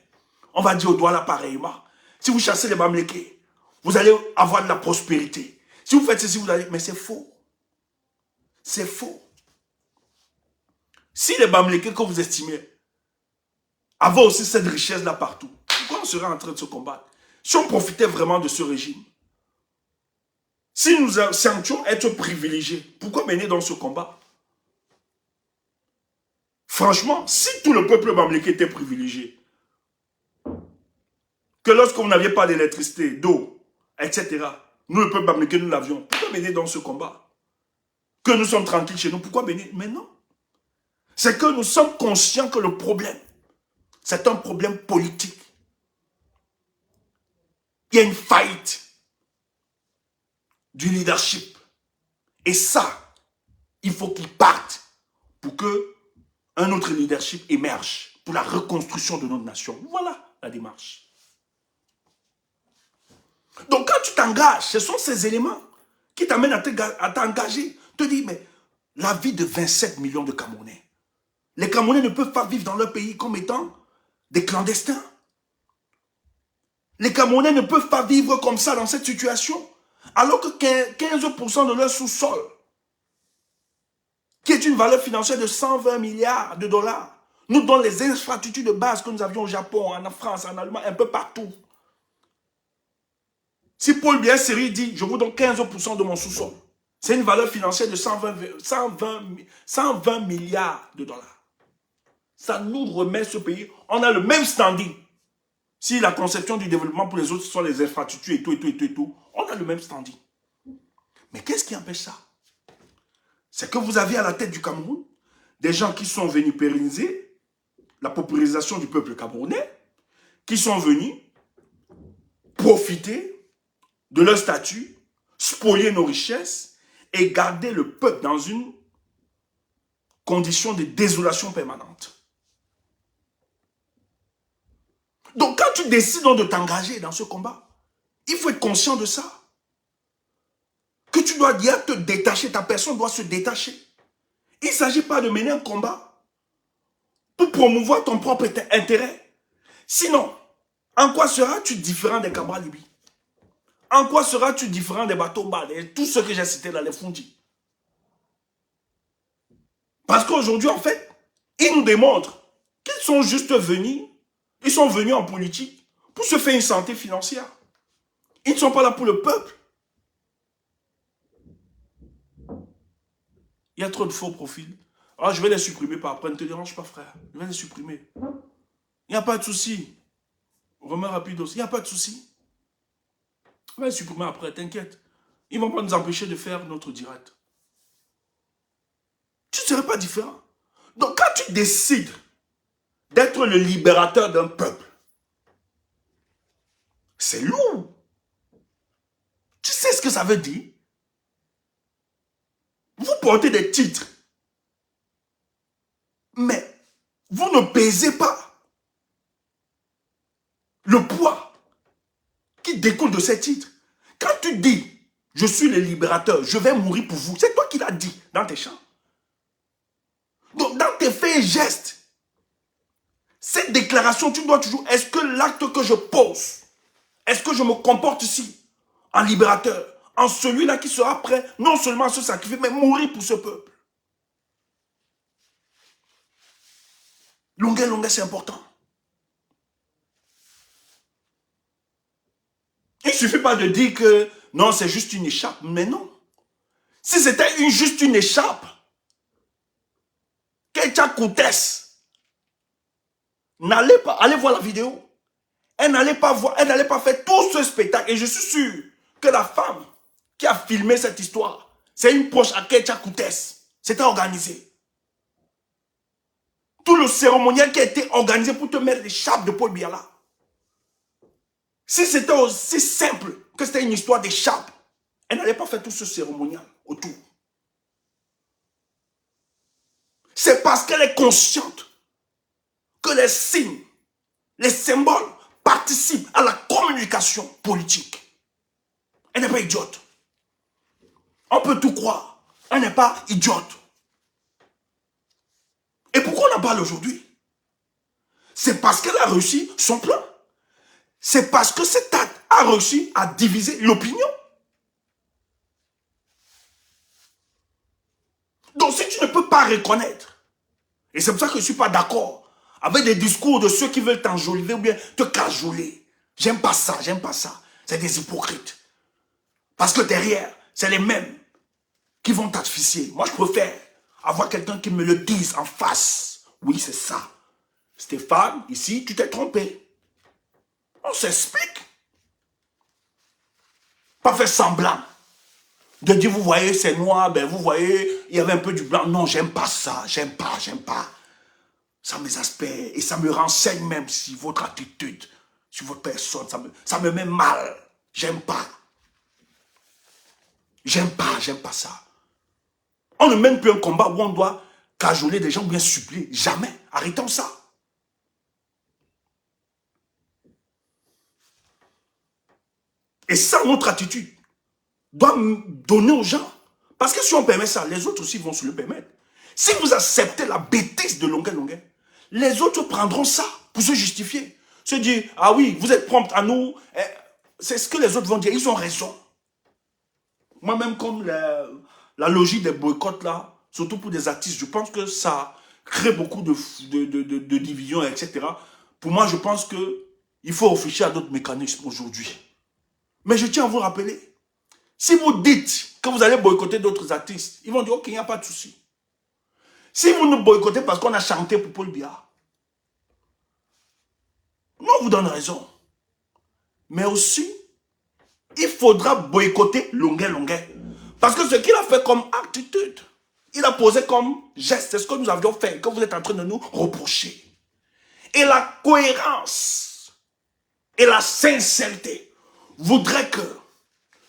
Speaker 1: On va dire aux Douala pareillement. Si vous chassez les Bamileke, vous allez avoir de la prospérité. Si vous faites ceci, vous allez... Mais c'est faux. C'est faux. Si les Bamileke que vous estimez avaient aussi cette richesse-là partout, pourquoi on serait en train de se combattre? Si on profitait vraiment de ce régime, si nous sentions être privilégiés, pourquoi mener dans ce combat? Franchement, si tout le peuple bamileke était privilégié, que lorsque vous n'aviez pas d'électricité, d'eau, etc., nous, le peuple bamileke, nous l'avions, pourquoi mener dans ce combat? Que nous sommes tranquilles chez nous, pourquoi mener? Mais non. C'est que nous sommes conscients que le problème, c'est un problème politique. Il y a une faillite du leadership. Et ça, il faut qu'il parte pour que un autre leadership émerge pour la reconstruction de notre nation. Voilà la démarche. Donc quand tu t'engages, ce sont ces éléments qui t'amènent à t'engager. Te dire, mais la vie de 27 millions de Camerounais, les Camerounais ne peuvent pas vivre dans leur pays comme étant des clandestins. Les Camerounais ne peuvent pas vivre comme ça dans cette situation, alors que 15% de leur sous-sol, qui est une valeur financière de 120 milliards de dollars, nous donne les infrastructures de base que nous avions au Japon, en France, en Allemagne, un peu partout. Si Paul Biya-Seri dit, je vous donne 15% de mon sous-sol, c'est une valeur financière de 120 milliards de dollars. Ça nous remet ce pays, on a le même standing. Si la conception du développement pour les autres sont les infrastructures et tout, on a le même standing. Mais qu'est-ce qui empêche ça? C'est que vous avez à la tête du Cameroun des gens qui sont venus pérenniser la paupérisation du peuple camerounais, qui sont venus profiter de leur statut, spolier nos richesses et garder le peuple dans une condition de désolation permanente. Donc quand tu décides de t'engager dans ce combat, il faut être conscient de ça. Que tu dois dire te détacher, ta personne doit se détacher. Il ne s'agit pas de mener un combat pour promouvoir ton propre intérêt. Sinon, en quoi seras-tu différent des Cabra Libye? En quoi seras-tu différent des bateaux balles et tout ce que j'ai cité là, les Fundis? Parce qu'aujourd'hui, en fait, ils nous démontrent qu'ils sont juste venus, ils sont venus en politique pour se faire une santé financière. Ils ne sont pas là pour le peuple. Il y a trop de faux profils. Alors, je vais les supprimer par après. Ne te dérange pas, frère. Je vais les supprimer. Il n'y a pas de souci. Remets rapide aussi. Il n'y a pas de souci. On va les supprimer après, t'inquiète. Ils ne vont pas nous empêcher de faire notre direct. Tu ne serais pas différent. Donc, quand tu décides d'être le libérateur d'un peuple, c'est lourd. Tu sais ce que ça veut dire? Vous portez des titres, mais vous ne pesez pas le poids qui découle de ces titres. Quand tu dis, je suis le libérateur, je vais mourir pour vous, c'est toi qui l'as dit dans tes chants. Donc, dans tes faits et gestes, cette déclaration, tu dois toujours, est-ce que l'acte que je pose, est-ce que je me comporte ici en libérateur, en celui-là qui sera prêt non seulement à se sacrifier, mais mourir pour ce peuple? Longueur, c'est important. Il ne suffit pas de dire que non, c'est juste une écharpe. Mais non. Si c'était juste une écharpe, Keïta Koutès n'allait pas, allez voir la vidéo, elle n'allait pas voir, elle n'allait pas faire tout ce spectacle. Et je suis sûr que la femme qui a filmé cette histoire, c'est une proche à Keïta Koutès. C'était organisé. Tout le cérémonial qui a été organisé pour te mettre l'écharpe de Paul Biya là. Si c'était aussi simple que c'était une histoire d'écharpe, elle n'allait pas faire tout ce cérémonial autour. C'est parce qu'elle est consciente que les signes, les symboles participent à la communication politique. Elle n'est pas idiote. On peut tout croire. Elle n'est pas idiote. Et pourquoi on en parle aujourd'hui? C'est parce qu'elle a réussi son plan. C'est parce que cet acte a réussi à diviser l'opinion. Donc si tu ne peux pas reconnaître, et c'est pour ça que je ne suis pas d'accord avec les discours de ceux qui veulent t'enjoliver ou bien te cajoler. J'aime pas ça, j'aime pas ça. C'est des hypocrites. Parce que derrière, c'est les mêmes qui vont t'asfixier. Moi, je préfère avoir quelqu'un qui me le dise en face.
Speaker 2: Oui, c'est ça. Stéphane, ici, tu t'es trompé. On s'explique. Pas faire semblant. De dire, vous voyez, c'est noir, ben vous voyez, il y avait un peu du blanc. Non, j'aime pas ça, j'aime pas. Ça m'exaspère et ça me renseigne même si votre attitude, sur votre personne, ça me met mal. J'aime pas. J'aime pas ça. On ne mène plus un combat où on doit cajoler des gens ou bien supplier. Jamais. Arrêtons ça. Et ça, notre attitude doit donner aux gens. Parce que si on permet ça, les autres aussi vont se le permettre. Si vous acceptez la bêtise de Longuet, les autres prendront ça pour se justifier. Se dire, ah oui, vous êtes prompt à nous. C'est ce que les autres vont dire. Ils ont raison. Moi-même, comme la logique des boycotts là, surtout pour des artistes, je pense que ça crée beaucoup de divisions, etc. Pour moi, je pense qu'il faut réfléchir à d'autres mécanismes aujourd'hui. Mais je tiens à vous rappeler, si vous dites que vous allez boycotter d'autres artistes, ils vont dire, ok, il n'y a pas de souci. Si vous nous boycottez parce qu'on a chanté pour Paul Biya, nous, on vous donne raison. Mais aussi, il faudra boycotter Longuet. Parce que ce qu'il a fait comme attitude, il a posé comme geste, c'est ce que nous avions fait, que vous êtes en train de nous reprocher. Et la cohérence et la sincérité voudraient que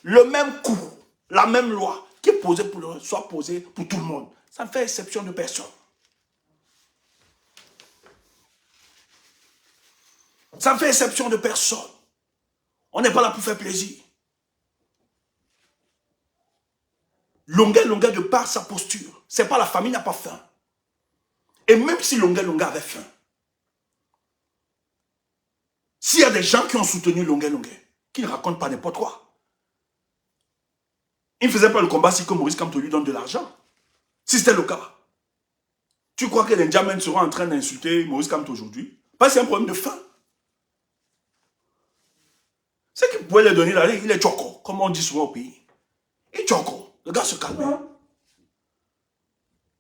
Speaker 2: le même coup, la même loi qui est posée pour le soit posée pour tout le monde. Ça ne fait exception de personne. Ça ne fait exception de personne. On n'est pas là pour faire plaisir. Longuet de par sa posture. C'est pas la famille n'a pas faim. Et même si Longuet avait faim, s'il y a des gens qui ont soutenu Longuet, qui ne racontent pas n'importe quoi, il ne faisait pas le combat si que Maurice Kamto lui donne de l'argent. Si c'était le cas, tu crois que les Ndjamens seront en train d'insulter Maurice Kamto aujourd'hui? Parce que c'est un problème de faim. C'est qu'il pouvait les donner là, il est tchoko, comme on dit souvent au pays. Il est tchoko, le gars se calme.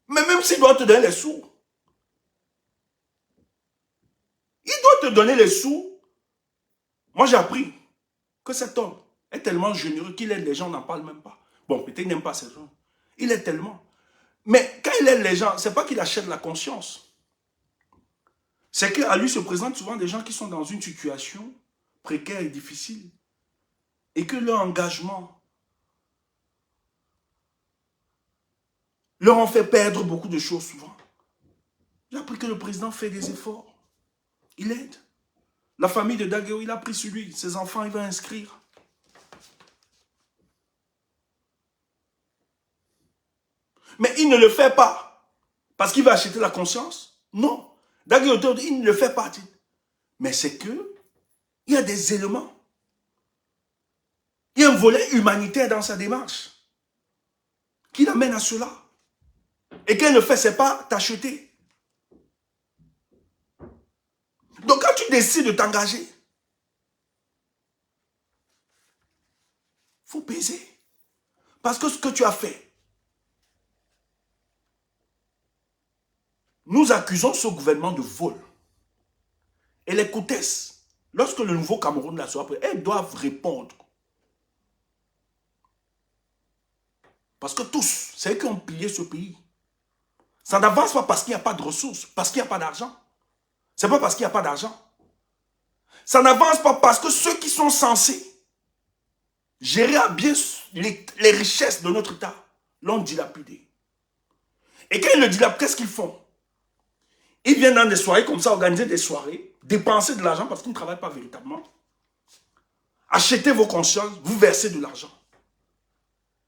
Speaker 2: Mais même s'il doit te donner les sous, il doit te donner les sous. Moi j'ai appris que cet homme est tellement généreux qu'il aide les gens, on n'en parle même pas. Bon, peut-être qu'il n'aime pas ces gens. Il est tellement. Mais quand il aide les gens, ce n'est pas qu'il achète la conscience. C'est qu'à lui se présentent souvent des gens qui sont dans une situation précaire et difficile. Et que leur engagement leur ont fait perdre beaucoup de choses souvent. J'ai appris que le président fait des efforts. Il aide. La famille de Daguerre, il a pris sur lui. Ses enfants, il va inscrire. Mais il ne le fait pas parce qu'il va acheter la conscience. Non. Daguerre, il ne le fait pas. Mais c'est que il y a des éléments. Il y a un volet humanitaire dans sa démarche qui l'amène à cela. Et qu'elle ne fait, c'est pas t'acheter. Donc quand tu décides de t'engager, il faut peser. Parce que ce que tu as fait, nous accusons ce gouvernement de vol. Et les Koutès, lorsque le nouveau Cameroun la soit prêt, elles doivent répondre. Parce que tous, c'est eux qui ont pillé ce pays. Ça n'avance pas parce qu'il n'y a pas de ressources, parce qu'il n'y a pas d'argent. Ce n'est pas parce qu'il n'y a pas d'argent. Ça n'avance pas parce que ceux qui sont censés gérer à bien les richesses de notre État l'ont dilapidé. Et quand ils le dilapident, qu'est-ce qu'ils font? Ils viennent dans des soirées comme ça, organiser des soirées, dépenser de l'argent parce qu'ils ne travaillent pas véritablement. Achetez vos consciences, vous versez de l'argent.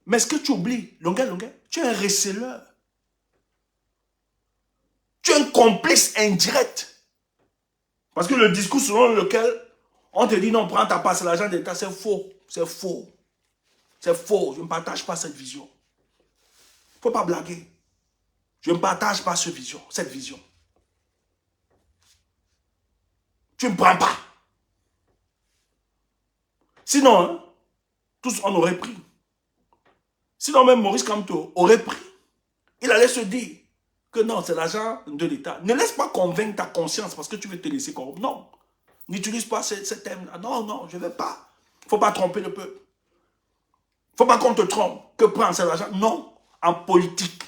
Speaker 2: Mais ce que tu oublies, Longuet, tu es un receleur. Tu es un complice indirect. Parce que le discours selon lequel on te dit non, prends ta part, c'est l'argent d'État, c'est faux. C'est faux. C'est faux. Je ne partage pas cette vision. Il ne faut pas blaguer. Je ne partage pas cette vision. Tu ne prends pas. Sinon, hein, tous on aurait pris. Sinon, même Maurice Kamto aurait pris. Il allait se dire, que non, c'est l'argent de l'État. Ne laisse pas convaincre ta conscience parce que tu veux te laisser corrompre. Non. N'utilise pas ce thème-là. Non, non, je ne vais pas. Il ne faut pas tromper le peuple. Il ne faut pas qu'on te trompe. Que prendre cet argent? Non. En politique,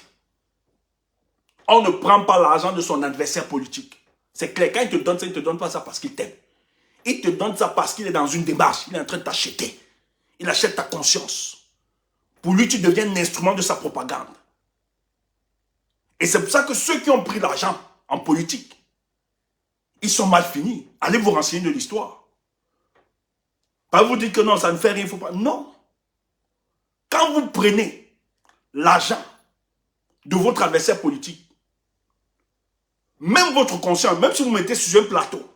Speaker 2: on ne prend pas l'argent de son adversaire politique. C'est clair. Quand il te donne ça, il ne te donne pas ça parce qu'il t'aime. Il te donne ça parce qu'il est dans une démarche. Il est en train de t'acheter. Il achète ta conscience. Pour lui, tu deviens un instrument de sa propagande. Et c'est pour ça que ceux qui ont pris l'argent en politique, ils sont mal finis. Allez vous renseigner de l'histoire. Pas vous dire que non, ça ne fait rien, il ne faut pas. Non. Quand vous prenez l'argent de votre adversaire politique, même votre conscience, même si vous mettez sur un plateau,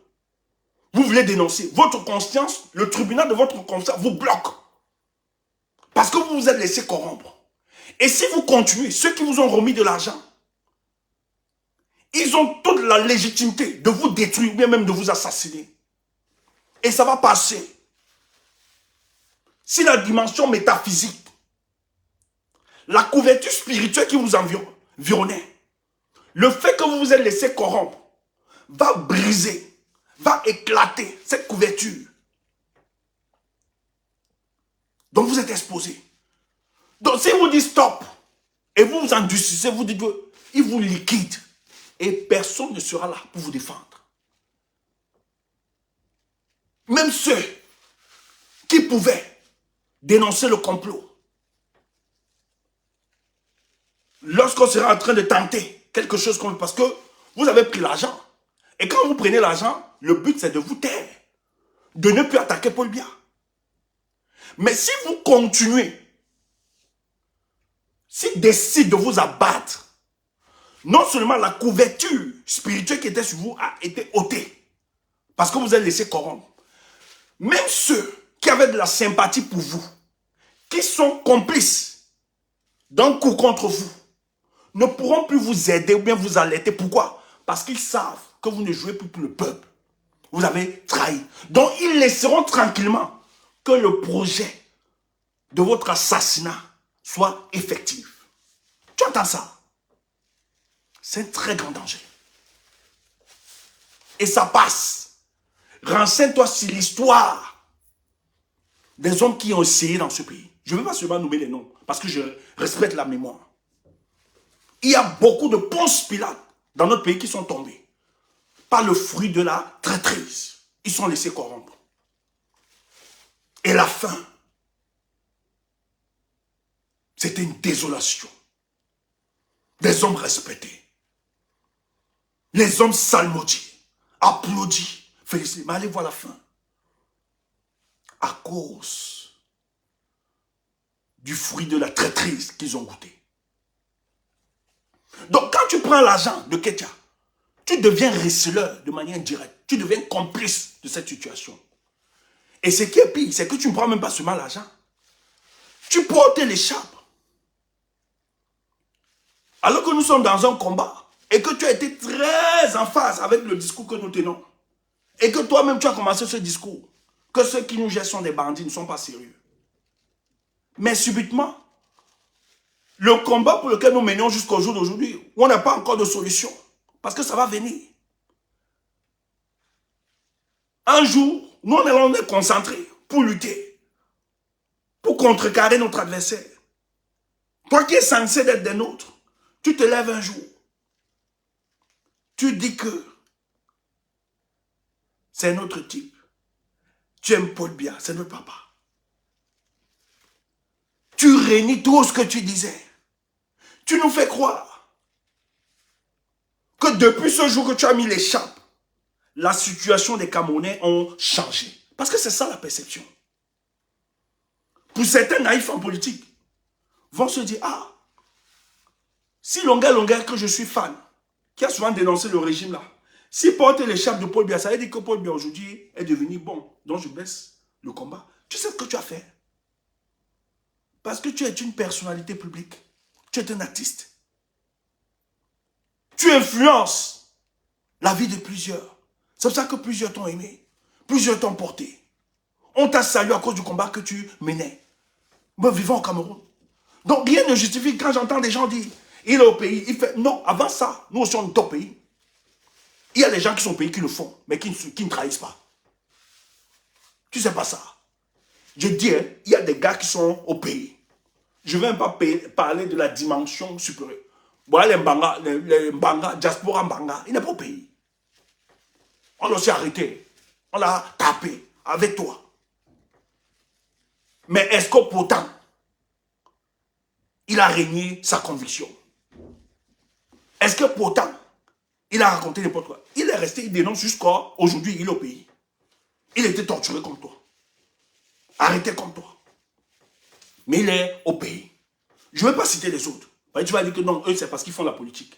Speaker 2: vous voulez dénoncer, votre conscience, le tribunal de votre conscience vous bloque. Parce que vous vous êtes laissé corrompre. Et si vous continuez, ceux qui vous ont remis de l'argent, ils ont toute la légitimité de vous détruire, ou bien même de vous assassiner. Et ça va passer. Si la dimension métaphysique, la couverture spirituelle qui vous environnait, le fait que vous vous êtes laissé corrompre, va briser, va éclater cette couverture. Donc vous êtes exposé. Donc si vous dites stop, et vous vous endurcissez, vous dites qu'il vous liquide. Et personne ne sera là pour vous défendre. Même ceux qui pouvaient dénoncer le complot, lorsqu'on sera en train de tenter quelque chose comme... Parce que vous avez pris l'argent. Et quand vous prenez l'argent, le but c'est de vous taire. De ne plus attaquer Paul Biya. Mais si vous continuez, s'il décide de vous abattre, non seulement la couverture spirituelle qui était sur vous a été ôtée, parce que vous êtes laissé corrompre. Même ceux qui avaient de la sympathie pour vous, qui sont complices d'un coup contre vous, ne pourront plus vous aider ou bien vous alerter. Pourquoi? Parce qu'ils savent que vous ne jouez plus pour le peuple. Vous avez trahi. Donc ils laisseront tranquillement que le projet de votre assassinat soit effectif. Tu entends ça? C'est un très grand danger. Et ça passe. Renseigne-toi sur l'histoire des hommes qui ont essayé dans ce pays. Je ne vais pas seulement nommer les noms, parce que je respecte la mémoire. Il y a beaucoup de Ponce Pilate dans notre pays qui sont tombés par le fruit de la traîtrise. Ils sont laissés corrompre. Et la fin, c'était une désolation. Des hommes respectés. Les hommes salmodiés, applaudis, félicités. Mais allez voir la fin. À cause du fruit de la traîtrise qu'ils ont goûté. Donc quand tu prends l'argent de Ketia, tu deviens receleur de manière indirecte. Tu deviens complice de cette situation. Et ce qui est pire, c'est que tu ne prends même pas seulement l'argent. Tu portes l'écharpe. Alors que nous sommes dans un combat et que tu as été très en phase avec le discours que nous tenons. Et que toi-même tu as commencé ce discours. Que ceux qui nous jettent sont des bandits, ne sont pas sérieux. Mais subitement, le combat pour lequel nous menons jusqu'au jour d'aujourd'hui, on n'a pas encore de solution. Parce que ça va venir. Un jour, nous on allons être concentrés pour lutter. Pour contrecarrer notre adversaire. Toi qui es censé être des nôtres, tu te lèves un jour. Tu dis que c'est un autre type. Tu aimes Paul Biya, c'est notre papa. Tu réunis tout ce que tu disais. Tu nous fais croire que depuis ce jour que tu as mis l'écharpe, la situation des Camerounais ont changé. Parce que c'est ça la perception. Pour certains naïfs en politique, vont se dire, ah, si Longueur que je suis fan, qui a souvent dénoncé le régime là, s'il porte l'écharpe de Paul Biya, ça veut dire que Paul Biya aujourd'hui est devenu bon. Donc je baisse le combat. Tu sais ce que tu as fait? Parce que tu es une personnalité publique. Tu es un artiste. Tu influences la vie de plusieurs. C'est pour ça que plusieurs t'ont aimé. Plusieurs t'ont porté. On t'a salué à cause du combat que tu menais. Moi, vivant au Cameroun. Donc rien ne justifie quand j'entends des gens dire Il est au pays, il fait... Non, avant ça, nous aussi on est au pays. Il y a des gens qui sont au pays qui le font, mais qui ne trahissent pas. Tu sais pas ça. Je dis, hein, il y a des gars qui sont au pays. Je ne vais même pas parler de la dimension supérieure. Voilà les Mbanga, diaspora Mbanga, il n'est pas au pays. On l'a aussi arrêté. On l'a tapé avec toi. Mais est-ce que pourtant, il a régné sa conviction? Est-ce que pourtant, il a raconté n'importe quoi? Il est resté, il dénonce jusqu'à aujourd'hui, il est au pays. Il était torturé comme toi. Arrêté comme toi. Mais il est au pays. Je ne vais pas citer les autres. Tu vas dire que non, eux, c'est parce qu'ils font la politique.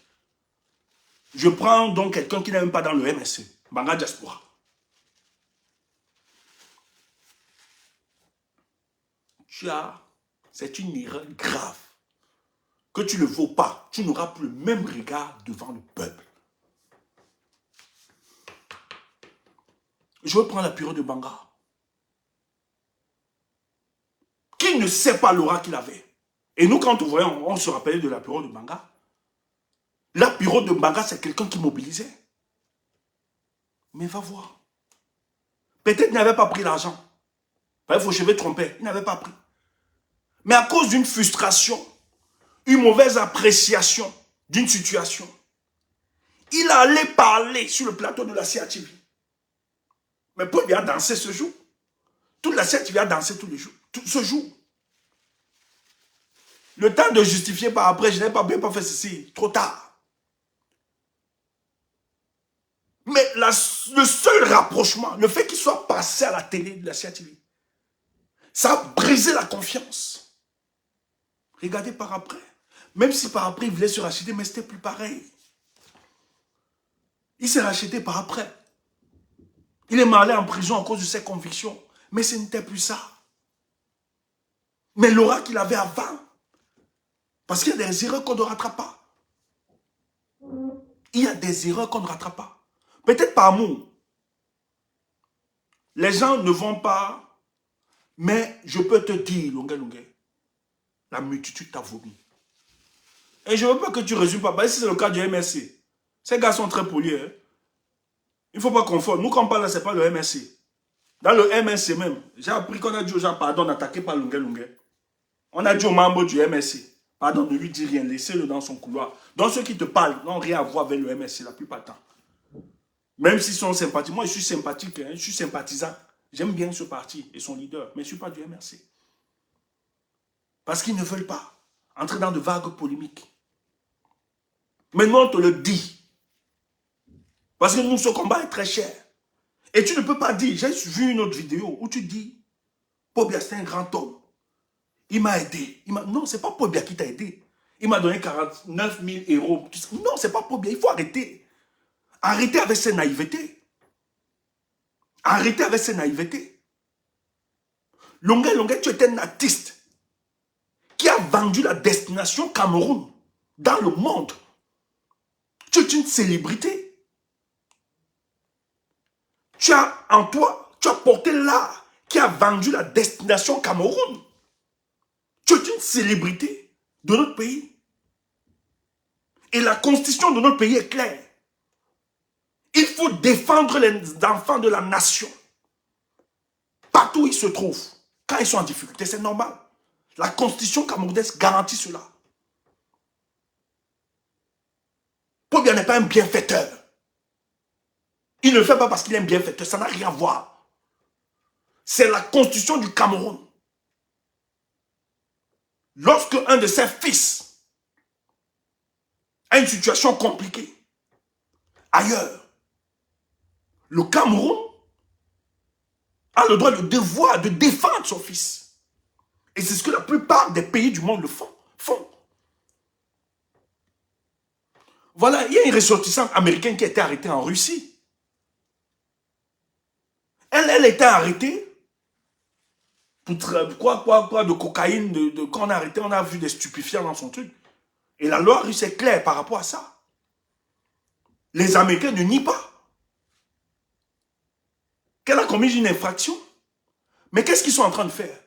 Speaker 2: Je prends donc quelqu'un qui n'est même pas dans le MSC, Mbanga Diaspora. C'est une erreur grave. Que tu ne le vaux pas, tu n'auras plus le même regard devant le peuple. Je vais prendre la période de Mbanga. Qui ne sait pas l'aura qu'il avait? Et nous, quand on voyait, on se rappelait de la période de Mbanga. La période de Mbanga, c'est quelqu'un qui mobilisait. Mais va voir. Peut-être qu'il n'avait pas pris l'argent. Il faut chever tromper. Il n'avait pas pris. Mais à cause d'une frustration, une mauvaise appréciation d'une situation, il allait parler sur le plateau de la CATV. Mais Paul vient danser ce jour. Toute la CATV a dansé tous les jours. Tout ce jour. Le temps de justifier par après, je n'ai pas bien fait ceci. Trop tard. Mais le seul rapprochement, le fait qu'il soit passé à la télé de la CATV, ça a brisé la confiance. Regardez par après. Même si par après, il voulait se racheter, mais c'était plus pareil. Il s'est racheté par après. Il est allé en prison à cause de ses convictions. Mais ce n'était plus ça. Mais l'aura qu'il avait avant. Parce qu'il y a des erreurs qu'on ne rattrape pas. Il y a des erreurs qu'on ne rattrape pas. Peut-être par amour. Les gens ne vont pas. Mais je peux te dire, Longuet, la multitude t'a vomi. Et je ne veux pas que tu résumes pas. Si c'est le cas du MSC. Ces gars sont très polis. Hein? Il ne faut pas confondre. Nous, quand on parle là, ce n'est pas le MSC. Dans le MSC même, j'ai appris qu'on a dit aux gens, pardon, n'attaquez pas Longuet. On a dit aux membres du MSC, pardon, ne lui dis rien, laissez-le dans son couloir. Donc ceux qui te parlent n'ont rien à voir avec le MSC la plupart du temps. Même s'ils sont sympathiques. Moi, je suis sympathique, hein, je suis sympathisant. J'aime bien ce parti et son leader, mais je ne suis pas du MRC. Parce qu'ils ne veulent pas entrer dans de vagues polémiques. Maintenant, on te le dit. Parce que nous, ce combat est très cher. Et tu ne peux pas dire, j'ai vu une autre vidéo où tu dis, Pobia, c'est un grand homme. Il m'a aidé. Non, ce n'est pas Pobia qui t'a aidé. Il m'a donné 49 000 euros. Non, ce n'est pas Pobia, il faut arrêter. Arrêtez avec ces naïvetés. Arrêtez avec ces naïvetés. Longuet, tu es un artiste qui a vendu la destination Cameroun dans le monde. Tu es une célébrité. Tu as en toi, tu as porté l'art qui a vendu la destination Cameroun. Tu es une célébrité de notre pays. Et la constitution de notre pays est claire. Il faut défendre les enfants de la nation. Partout où ils se trouvent. Quand ils sont en difficulté, c'est normal. La constitution camerounaise garantit cela. Pobia n'est pas un bienfaiteur. Il ne le fait pas parce qu'il est un bienfaiteur. Ça n'a rien à voir. C'est la constitution du Cameroun. Lorsque un de ses fils a une situation compliquée ailleurs, le Cameroun a le droit, le devoir de défendre son fils. Et c'est ce que la plupart des pays du monde le font. Voilà, il y a une ressortissante américaine qui a été arrêtée en Russie. Elle était arrêtée pour quoi de cocaïne, quand on a arrêté, on a vu des stupéfiants dans son truc. Et la loi russe est claire par rapport à ça. Les Américains ne nient pas qu'elle a commis une infraction. Mais qu'est-ce qu'ils sont en train de faire?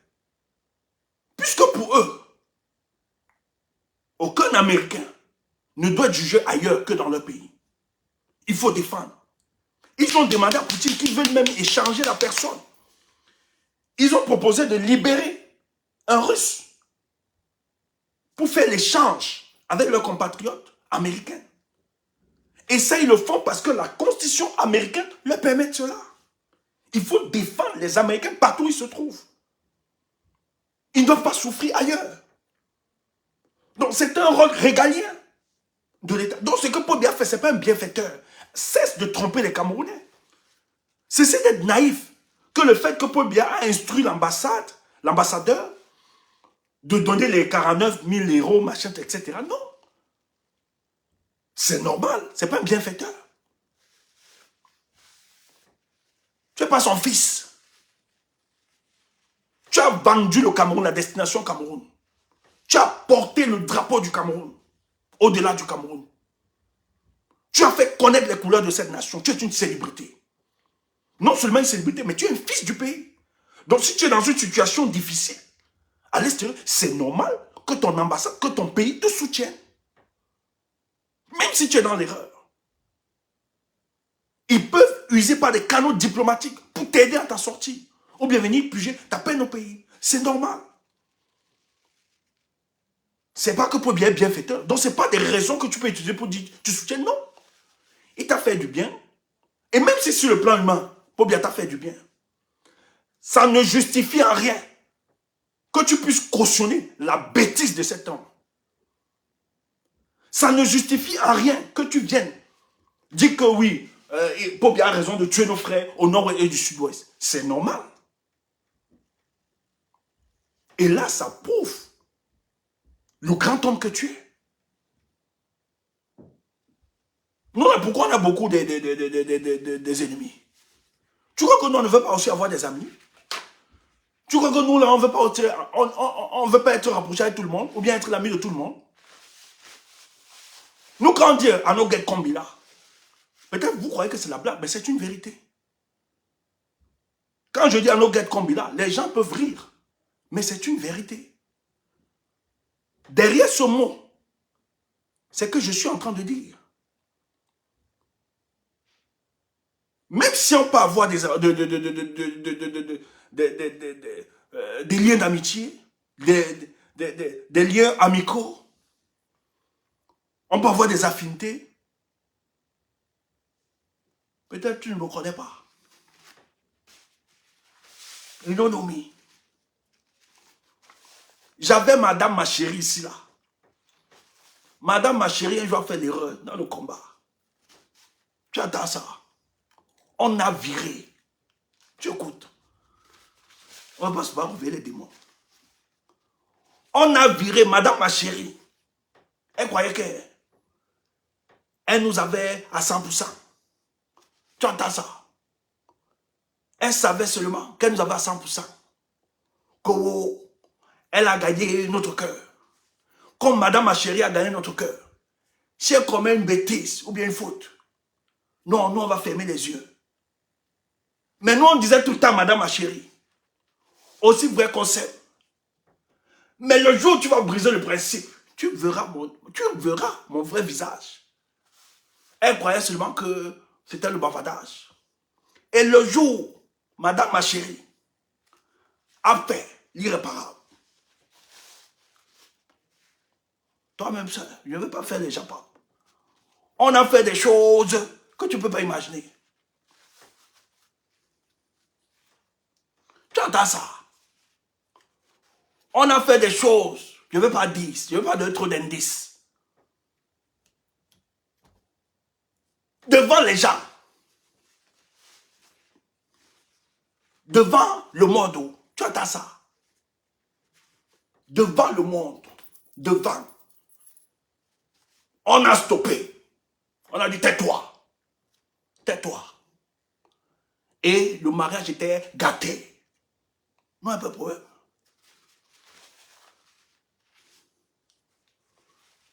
Speaker 2: Puisque pour eux, aucun Américain ne doit être jugé ailleurs que dans leur pays. Il faut défendre. Ils ont demandé à Poutine qu'ils veulent même échanger la personne. Ils ont proposé de libérer un Russe pour faire l'échange avec leurs compatriotes américains. Et ça, ils le font parce que la constitution américaine leur permet cela. Il faut défendre les Américains partout où ils se trouvent. Ils ne doivent pas souffrir ailleurs. Donc c'est un rôle régalien de l'État. Donc ce que Paul Biya fait, ce n'est pas un bienfaiteur. Cesse de tromper les Camerounais. Cessez d'être naïf. Que le fait que Paul Biya a instruit l'ambassadeur, de donner les 49 000 euros, machin, etc. Non. C'est normal. Ce n'est pas un bienfaiteur. Tu n'es pas son fils. Tu as vendu le Cameroun, la destination Cameroun. Tu as porté le drapeau du Cameroun, au-delà du Cameroun. Tu as fait connaître les couleurs de cette nation. Tu es une célébrité. Non seulement une célébrité, mais tu es un fils du pays. Donc si tu es dans une situation difficile, à l'extérieur, c'est normal que ton ambassade, que ton pays te soutienne. Même si tu es dans l'erreur. Ils peuvent user par des canaux diplomatiques pour t'aider à ta sortie. Ou bien venir puger ta peine au pays. C'est normal. C'est pas que pour bien bienfaiteur. Donc, ce n'est pas des raisons que tu peux utiliser pour dire tu soutiens. Non. Il t'a fait du bien. Et même si sur le plan humain, pour bien t'a fait du bien, ça ne justifie en rien que tu puisses cautionner la bêtise de cet homme. Ça ne justifie en rien que tu viennes dire que oui, Pobia a raison de tuer nos frères au nord et du sud-ouest. C'est normal. Et là, ça prouve le grand homme que tu es. Non, mais pourquoi on a beaucoup des ennemis? Tu crois que nous, on ne veut pas aussi avoir des amis? Tu crois que nous, là, on ne veut pas être rapproché avec tout le monde, ou bien être l'ami de tout le monde? Nous, quand on dit à nos guettes Kombila, peut-être vous croyez que c'est la blague, mais c'est une vérité. Quand je dis à nos guettes Kombila, les gens peuvent rire, mais c'est une vérité. Derrière ce mot, c'est que je suis en train de dire. Même si on peut avoir des liens d'amitié, des liens amicaux, on peut avoir des affinités, peut-être tu ne me connais pas. You don't know me. J'avais madame ma chérie ici là. Madame ma chérie, elle va faire l'erreur dans le combat. Tu attends ça. On a viré. Tu écoutes. On va pas se battre les démons. On a viré madame ma chérie. Elle croyait qu'elle nous avait à 100%. Tu entends ça? Elle savait seulement qu'elle nous avait à 100%. Qu'elle a gagné notre cœur. Comme madame ma chérie a gagné notre cœur. Si elle commet une bêtise ou bien une faute, non, nous on va fermer les yeux. Mais nous on disait tout le temps madame ma chérie. Aussi vrai qu'on s'aime. Mais le jour où tu vas briser le principe, tu verras mon vrai visage. Elle croyait seulement que c'était le bavardage. Et le jour, madame ma chérie a fait l'irréparable. Toi-même, ça, je ne veux pas faire les japons. On a fait des choses que tu ne peux pas imaginer. Tu entends ça? On a fait des choses, je ne veux pas dire, je ne veux pas donner trop d'indices. Devant les gens. Devant le monde. Tu entends ça? Devant le monde. Devant. On a stoppé. On a dit tais-toi. Tais-toi. Et le mariage était gâté. Non, un peu de problème.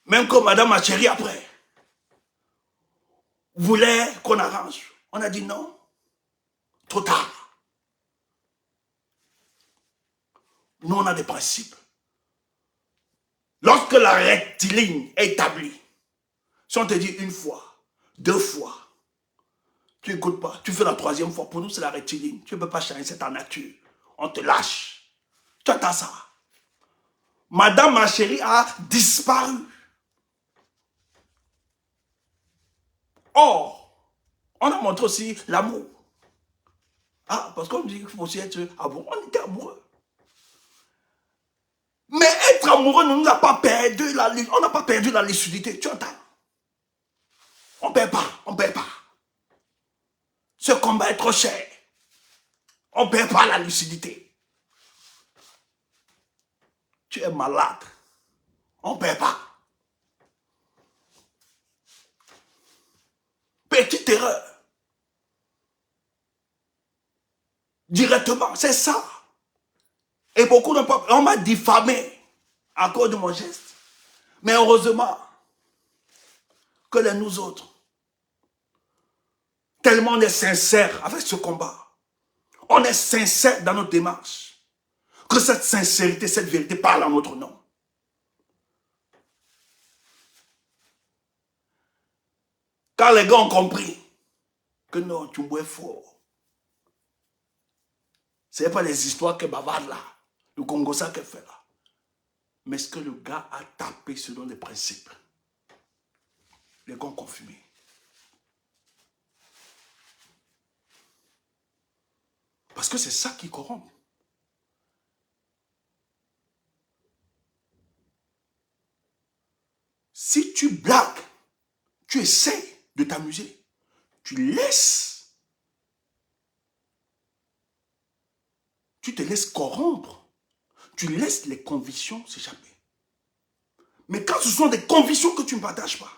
Speaker 2: Même quand madame ma chérie après voulait qu'on arrange, on a dit non. Trop tard. Nous, on a des principes. Lorsque la rectiligne est établie, Si on te dit une fois, deux fois, tu n'écoutes pas, tu fais la troisième fois, pour nous c'est la rectiligne. Tu ne peux pas changer, c'est ta nature. On te lâche. Tu attends ça. Madame ma chérie a disparu. Or, on a montré aussi l'amour. Ah, parce qu'on dit qu'il faut aussi être amoureux. On était amoureux. Mais être amoureux ne nous a pas perdu on n'a pas perdu la lucidité. Tu entends? On ne perd pas, on ne perd pas. Ce combat est trop cher. On ne perd pas la lucidité. Tu es malade. On ne perd pas. Petite erreur. Directement, c'est ça. Et beaucoup n'ont pas... On m'a diffamé à cause de mon geste. Mais heureusement que nous autres, tellement on est sincère avec ce combat. On est sincère dans notre démarche. Que cette sincérité, cette vérité parle en notre nom. Quand les gars ont compris que non, tu es fort. Ce n'est pas les histoires que bavarde là. Le Congo ça qu'elle fait là. Mais ce que le gars a tapé selon les principes. Les gars ont confirmé. Parce que c'est ça qui corrompt. Si tu blagues, tu essaies de t'amuser, tu te laisses corrompre, tu laisses les convictions s'échapper. Mais quand ce sont des convictions que tu ne partages pas,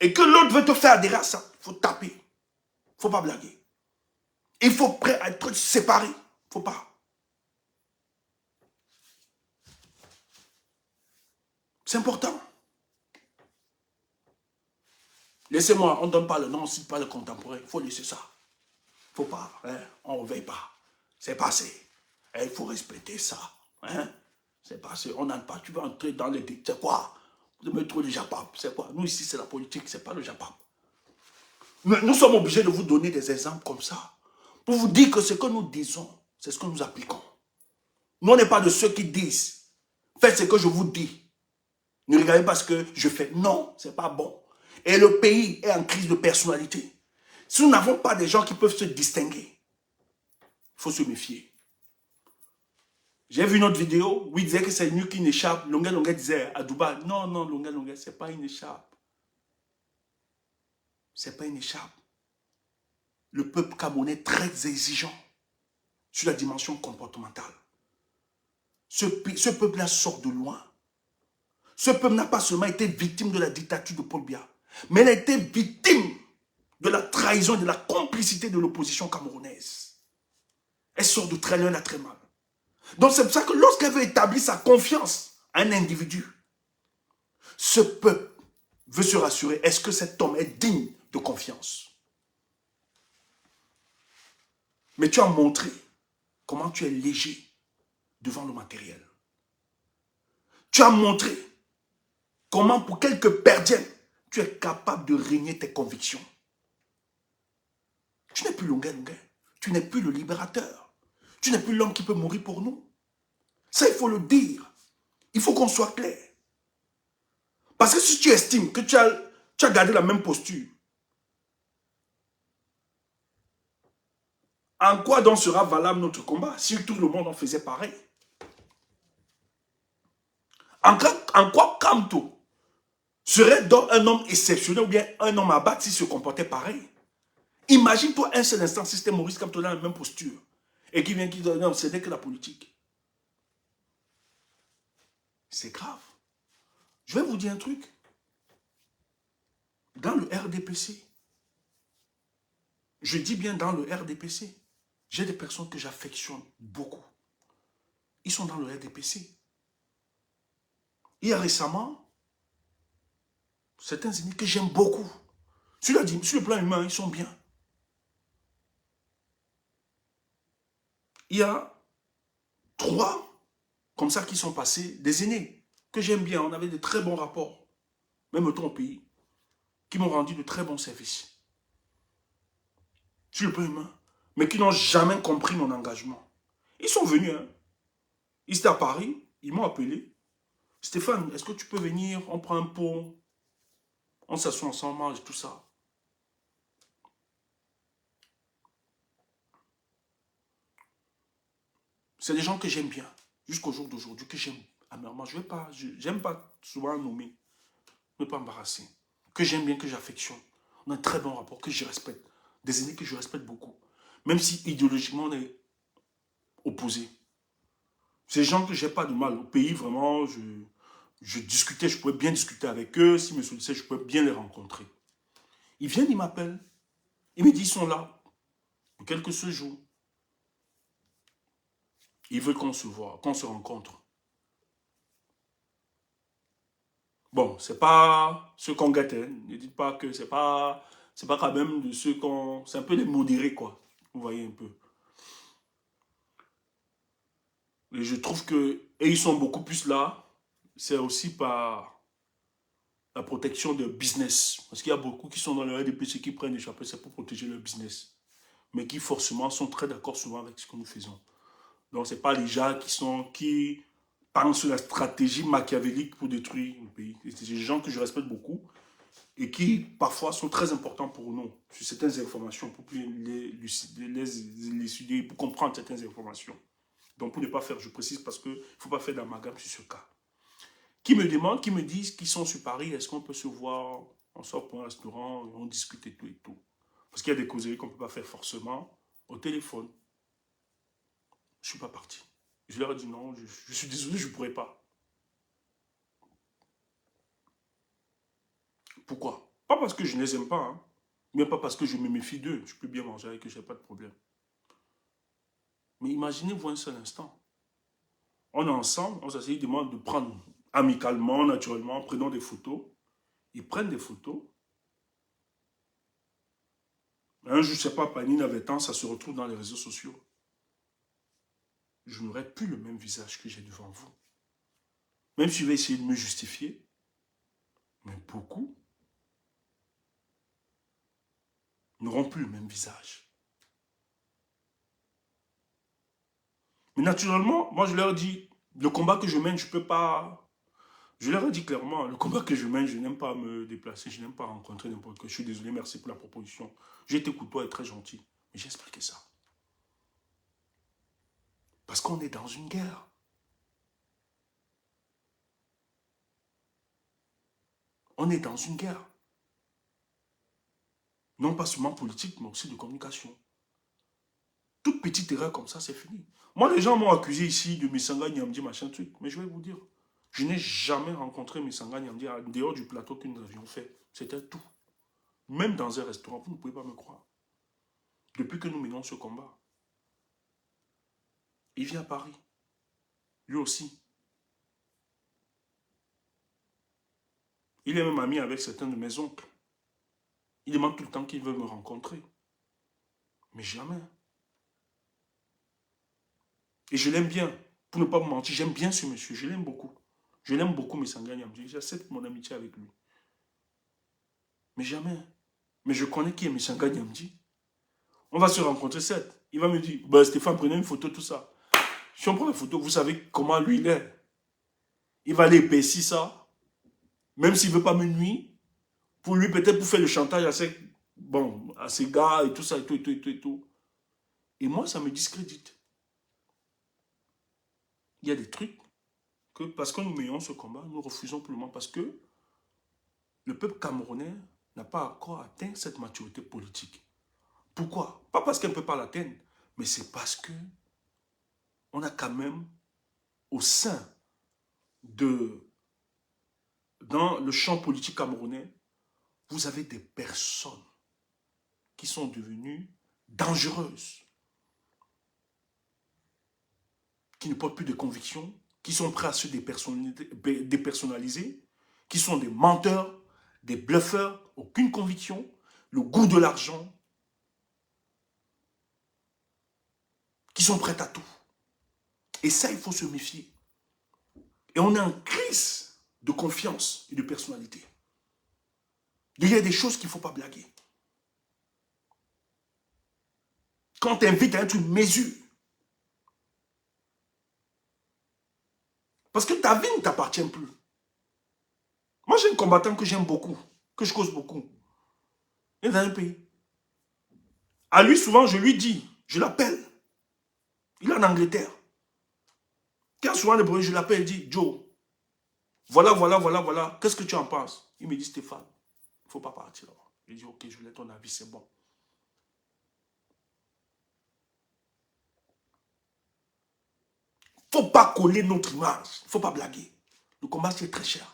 Speaker 2: et que l'autre veut te faire adhérer à ça, il faut taper, il ne faut pas blaguer. Il faut prêt à être séparé, il ne faut pas. C'est important. Laissez-moi, on ne donne pas le nom, on ne cite pas le contemporain. Il faut laisser ça. Il ne faut pas, hein, on ne réveille pas. C'est passé. Il faut respecter ça. Hein. C'est passé. On n'a pas. Tu veux entrer dans les dictes. C'est quoi? Vous me trouvez le Japap. C'est quoi? Nous ici, c'est la politique, ce n'est pas le Japap. Mais nous sommes obligés de vous donner des exemples comme ça. Pour vous dire que ce que nous disons, c'est ce que nous appliquons. Nous, on n'est pas de ceux qui disent, faites ce que je vous dis. Ne regardez pas ce que je fais. Non, ce n'est pas bon. Et le pays est en crise de personnalité. Si nous n'avons pas des gens qui peuvent se distinguer, il faut se méfier. J'ai vu une autre vidéo où il disait que c'est mieux qu'une écharpe. Longuet disait à Dubaï, non, non, Longuet, ce n'est pas une écharpe. Ce n'est pas une écharpe. Le peuple camerounais est très exigeant sur la dimension comportementale. Ce peuple-là sort de loin. Ce peuple n'a pas seulement été victime de la dictature de Paul Biya, mais il a été victime de la trahison et de la complicité de l'opposition camerounaise. Elle sort de très loin, elle a très mal. Donc c'est pour ça que lorsqu'elle veut établir sa confiance à un individu, ce peuple veut se rassurer, est-ce que cet homme est digne de confiance? Mais tu as montré comment tu es léger devant le matériel. Tu as montré comment pour quelques perdiennes, tu es capable de régner tes convictions. Tu n'es plus Longuet. Tu n'es plus le libérateur. Tu n'es plus l'homme qui peut mourir pour nous. Ça, il faut le dire. Il faut qu'on soit clair. Parce que si tu estimes que tu as gardé la même posture, en quoi donc sera valable notre combat si tout le monde en faisait pareil? En quoi Kamto serait donc un homme exceptionnel ou bien un homme à battre s'il se comportait pareil? Imagine-toi un seul instant si c'était Maurice Kamto dans la même posture et qui vient qui dit non, ce n'est que la politique. C'est grave. Je vais vous dire un truc. Dans le RDPC, je dis bien dans le RDPC, j'ai des personnes que j'affectionne beaucoup. Ils sont dans le RDPC. Il y a récemment certains ennemis que j'aime beaucoup. Sur le plan humain, ils sont bien. Il y a 3 comme ça qui sont passés, des aînés que j'aime bien. On avait de très bons rapports, même au pays. qui m'ont rendu de très bons services. Sur le plan humain. Mais qui n'ont jamais compris mon engagement. Ils sont venus, hein. Ils étaient à Paris, ils m'ont appelé. Stéphane, est-ce que tu peux venir? On prend un pot, on s'assoit ensemble, on mange tout ça. C'est des gens que j'aime bien, jusqu'au jour d'aujourd'hui, que j'aime amèrement. Je n'aime pas souvent nommer, ne pas embarrasser. Que j'aime bien, que j'affectionne. On a un très bon rapport, que je respecte. Des aînés que je respecte beaucoup. Même si idéologiquement on est opposés. Ces gens que j'ai pas de mal. Au pays, vraiment, je discutais, je pouvais bien discuter avec eux. S'ils me sollicitaient, je pouvais bien les rencontrer. Ils viennent, ils m'appellent. Ils me disent, ils sont là. Pour quelques jours. Ils veulent qu'on se voit, qu'on se rencontre. Bon, c'est pas ceux qu'on gâte. Hein. Ne dites pas que c'est pas quand même de ceux qu'on... C'est un peu les modérés, quoi. Vous voyez un peu. Et je trouve que... Et ils sont beaucoup plus là. C'est aussi par la protection de business. Parce qu'il y a beaucoup qui sont dans le RDPC qui prennent des chapeaux, c'est pour protéger leur business. Mais qui forcément sont très d'accord souvent avec ce que nous faisons. Donc ce n'est pas les gens qui pensent sur la stratégie machiavélique pour détruire le pays. C'est des gens que je respecte beaucoup et qui parfois sont très importants pour nous sur certaines informations, pour les étudier, pour comprendre certaines informations. Donc pour ne pas faire, je précise parce qu'il ne faut pas faire d'amalgame sur ce cas. Qui me demandent, qui me disent qu'ils sont sur Paris, est-ce qu'on peut se voir, on sort pour un restaurant, on discute et tout et tout. Parce qu'il y a des causeries qu'on ne peut pas faire forcément au téléphone. Je ne suis pas parti. Je leur ai dit non, je suis désolé, je ne pourrais pas. Pourquoi? Pas parce que je ne les aime pas, hein, mais pas parce que je me méfie d'eux. Je peux bien manger avec eux, je n'ai pas de problème. Mais imaginez-vous un seul instant. On est ensemble, on s'assied, ils demandent de prendre amicalement, naturellement, prenons des photos. Ils prennent des photos. Un jour, je ne sais pas, par inadvertance, ça se retrouve dans les réseaux sociaux. Je n'aurai plus le même visage que j'ai devant vous. Même si je vais essayer de me justifier, mais beaucoup n'auront plus le même visage. Mais naturellement, moi je leur dis, le combat que je mène, je ne peux pas... Je leur ai dit clairement, le combat que je mène, je n'aime pas me déplacer, je n'aime pas rencontrer n'importe qui. Je suis désolé, merci pour la proposition. J'ai été courtois et très gentil, mais j'ai expliqué ça. Parce qu'on est dans une guerre. On est dans une guerre. Non pas seulement politique, mais aussi de communication. Toute petite erreur comme ça, c'est fini. Moi, les gens m'ont accusé ici de Missanga Nyamdi, machin truc. Mais je vais vous dire, je n'ai jamais rencontré Missanga Nyamdi en dehors du plateau que nous avions fait. C'était tout. Même dans un restaurant, vous ne pouvez pas me croire. Depuis que nous menons ce combat. Il vient à Paris. Lui aussi. Il est même ami avec certains de mes oncles. Il demande tout le temps qu'il veut me rencontrer. Mais jamais. Et je l'aime bien. Pour ne pas me mentir, j'aime bien ce monsieur. Je l'aime beaucoup. Je l'aime beaucoup, Missanga Nyamdi. J'accepte mon amitié avec lui. Mais jamais. Mais je connais qui est Missanga Nyamdi. On va se rencontrer, certes. Il va me dire, bah, Stéphane, prenez une photo, tout ça. Si on prend la photo, vous savez comment lui il est. Il va aller épaissir ça. Même s'il ne veut pas me nuire. Pour lui, peut-être pour faire le chantage à ces gars et tout ça, et tout, et tout, et tout, et tout. Et moi, ça me discrédite. Il y a des trucs que, parce que nous menons ce combat, nous refusons pour le moment parce que le peuple camerounais n'a pas encore atteint cette maturité politique. Pourquoi? Pas parce qu'elle ne peut pas l'atteindre, mais c'est parce que on a quand même, au sein dans le champ politique camerounais, vous avez des personnes qui sont devenues dangereuses, qui ne portent plus de conviction, qui sont prêts à se dépersonnaliser, qui sont des menteurs, des bluffeurs, aucune conviction, le goût de l'argent, qui sont prêts à tout. Et ça, il faut se méfier. Et on est en crise de confiance et de personnalité. Il y a des choses qu'il ne faut pas blaguer. Quand tu invites à un truc, mesure. Parce que ta vie ne t'appartient plus. Moi, j'ai un combattant que j'aime beaucoup, que je cause beaucoup. Il est dans un pays. À lui, souvent, je lui dis, je l'appelle. Il est en Angleterre. Quand souvent les problèmes, je l'appelle, il dit, Joe, voilà, qu'est-ce que tu en penses? Il me dit, Stéphane, il ne faut pas partir. Je dis, ok, je voulais ton avis, c'est bon. Il ne faut pas coller notre image. Il ne faut pas blaguer. Le combat, c'est très cher.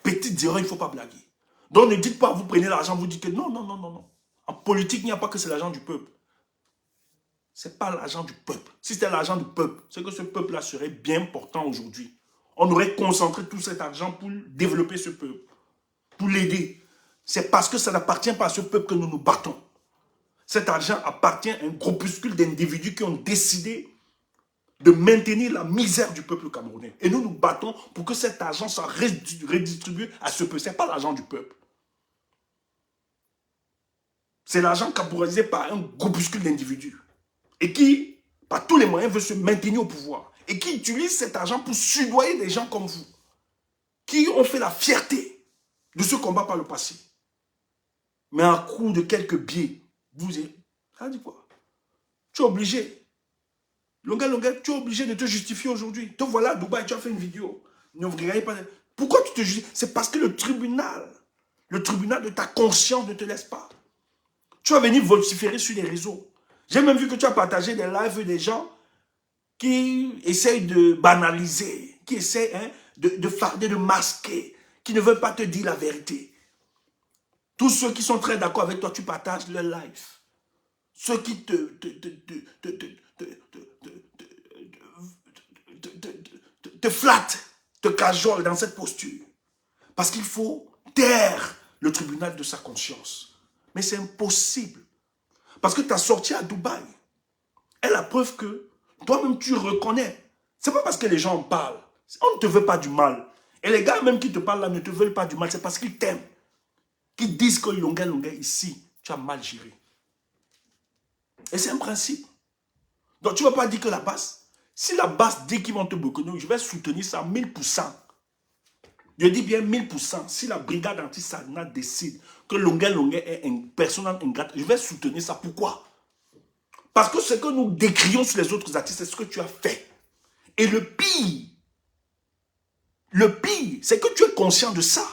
Speaker 2: Petite erreur, il ne faut pas blaguer. Donc, ne dites pas, vous prenez l'argent, vous dites que non. En politique, il n'y a pas que c'est l'argent du peuple. Ce n'est pas l'argent du peuple. Si c'était l'argent du peuple, c'est que ce peuple-là serait bien portant aujourd'hui. On aurait concentré tout cet argent pour développer ce peuple, pour l'aider. C'est parce que ça n'appartient pas à ce peuple que nous nous battons. Cet argent appartient à un groupuscule d'individus qui ont décidé de maintenir la misère du peuple camerounais. Et nous nous battons pour que cet argent soit redistribué à ce peuple. Ce n'est pas l'argent du peuple. C'est l'argent caporisé par un groupuscule d'individus. Et qui, par tous les moyens, veut se maintenir au pouvoir. Et qui utilise cet argent pour soudoyer des gens comme vous. Qui ont fait la fierté de ce combat par le passé. Mais à coup de quelques billets, vous êtes... Ça dit quoi? Tu es obligé. Longa, tu es obligé de te justifier aujourd'hui. Te voilà à Dubaï, tu as fait une vidéo. Ne vous regardez pas. Pourquoi tu te justifies? C'est parce que le tribunal de ta conscience ne te laisse pas. Tu vas venir vociférer sur les réseaux. J'ai même vu que tu as partagé des lives des gens qui essayent de banaliser, qui essayent de farder, de masquer, qui ne veulent pas te dire la vérité. Tous ceux qui sont très d'accord avec toi, tu partages leur live. Ceux qui te flattent, te cajolent dans cette posture. Parce qu'il faut taire le tribunal de sa conscience. Mais c'est impossible. Parce que ta sortie à Dubaï est la preuve que toi-même tu reconnais. C'est pas parce que les gens en parlent. On ne te veut pas du mal. Et les gars même qui te parlent là ne te veulent pas du mal. C'est parce qu'ils t'aiment. Qu'ils disent que Longa ici, tu as mal géré. Et c'est un principe. Donc tu ne vas pas dire que la base, si la base dit qu'ils vont te boycotter, je vais soutenir ça 1000%. Je dis bien 1000%. Si la brigade anti-Sadna décide que Longa est une personne ingrate, je vais soutenir ça. Pourquoi? Parce que ce que nous décrions sur les autres artistes, c'est ce que tu as fait. Et le pire, c'est que tu es conscient de ça.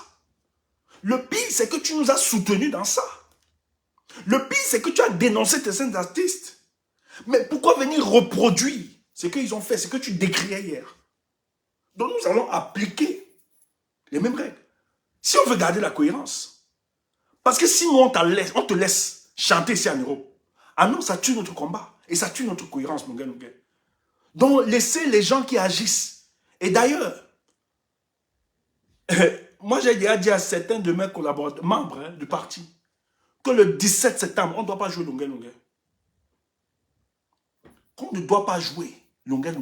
Speaker 2: Le pire, c'est que tu nous as soutenus dans ça. Le pire, c'est que tu as dénoncé tes scènes d'artistes. Mais pourquoi venir reproduire ce qu'ils ont fait, ce que tu décriais hier? Donc nous allons appliquer les mêmes règles. Si on veut garder la cohérence. Parce que si nous, on te laisse chanter ici en Europe, ah non, ça tue notre combat. Et ça tue notre cohérence, mon gars. Donc laissez les gens qui agissent. Et d'ailleurs, moi j'ai déjà dit à certains de mes collaborateurs, membres du parti, que le 17 septembre, on ne doit pas jouer Longa. Qu'on ne doit pas jouer Longa.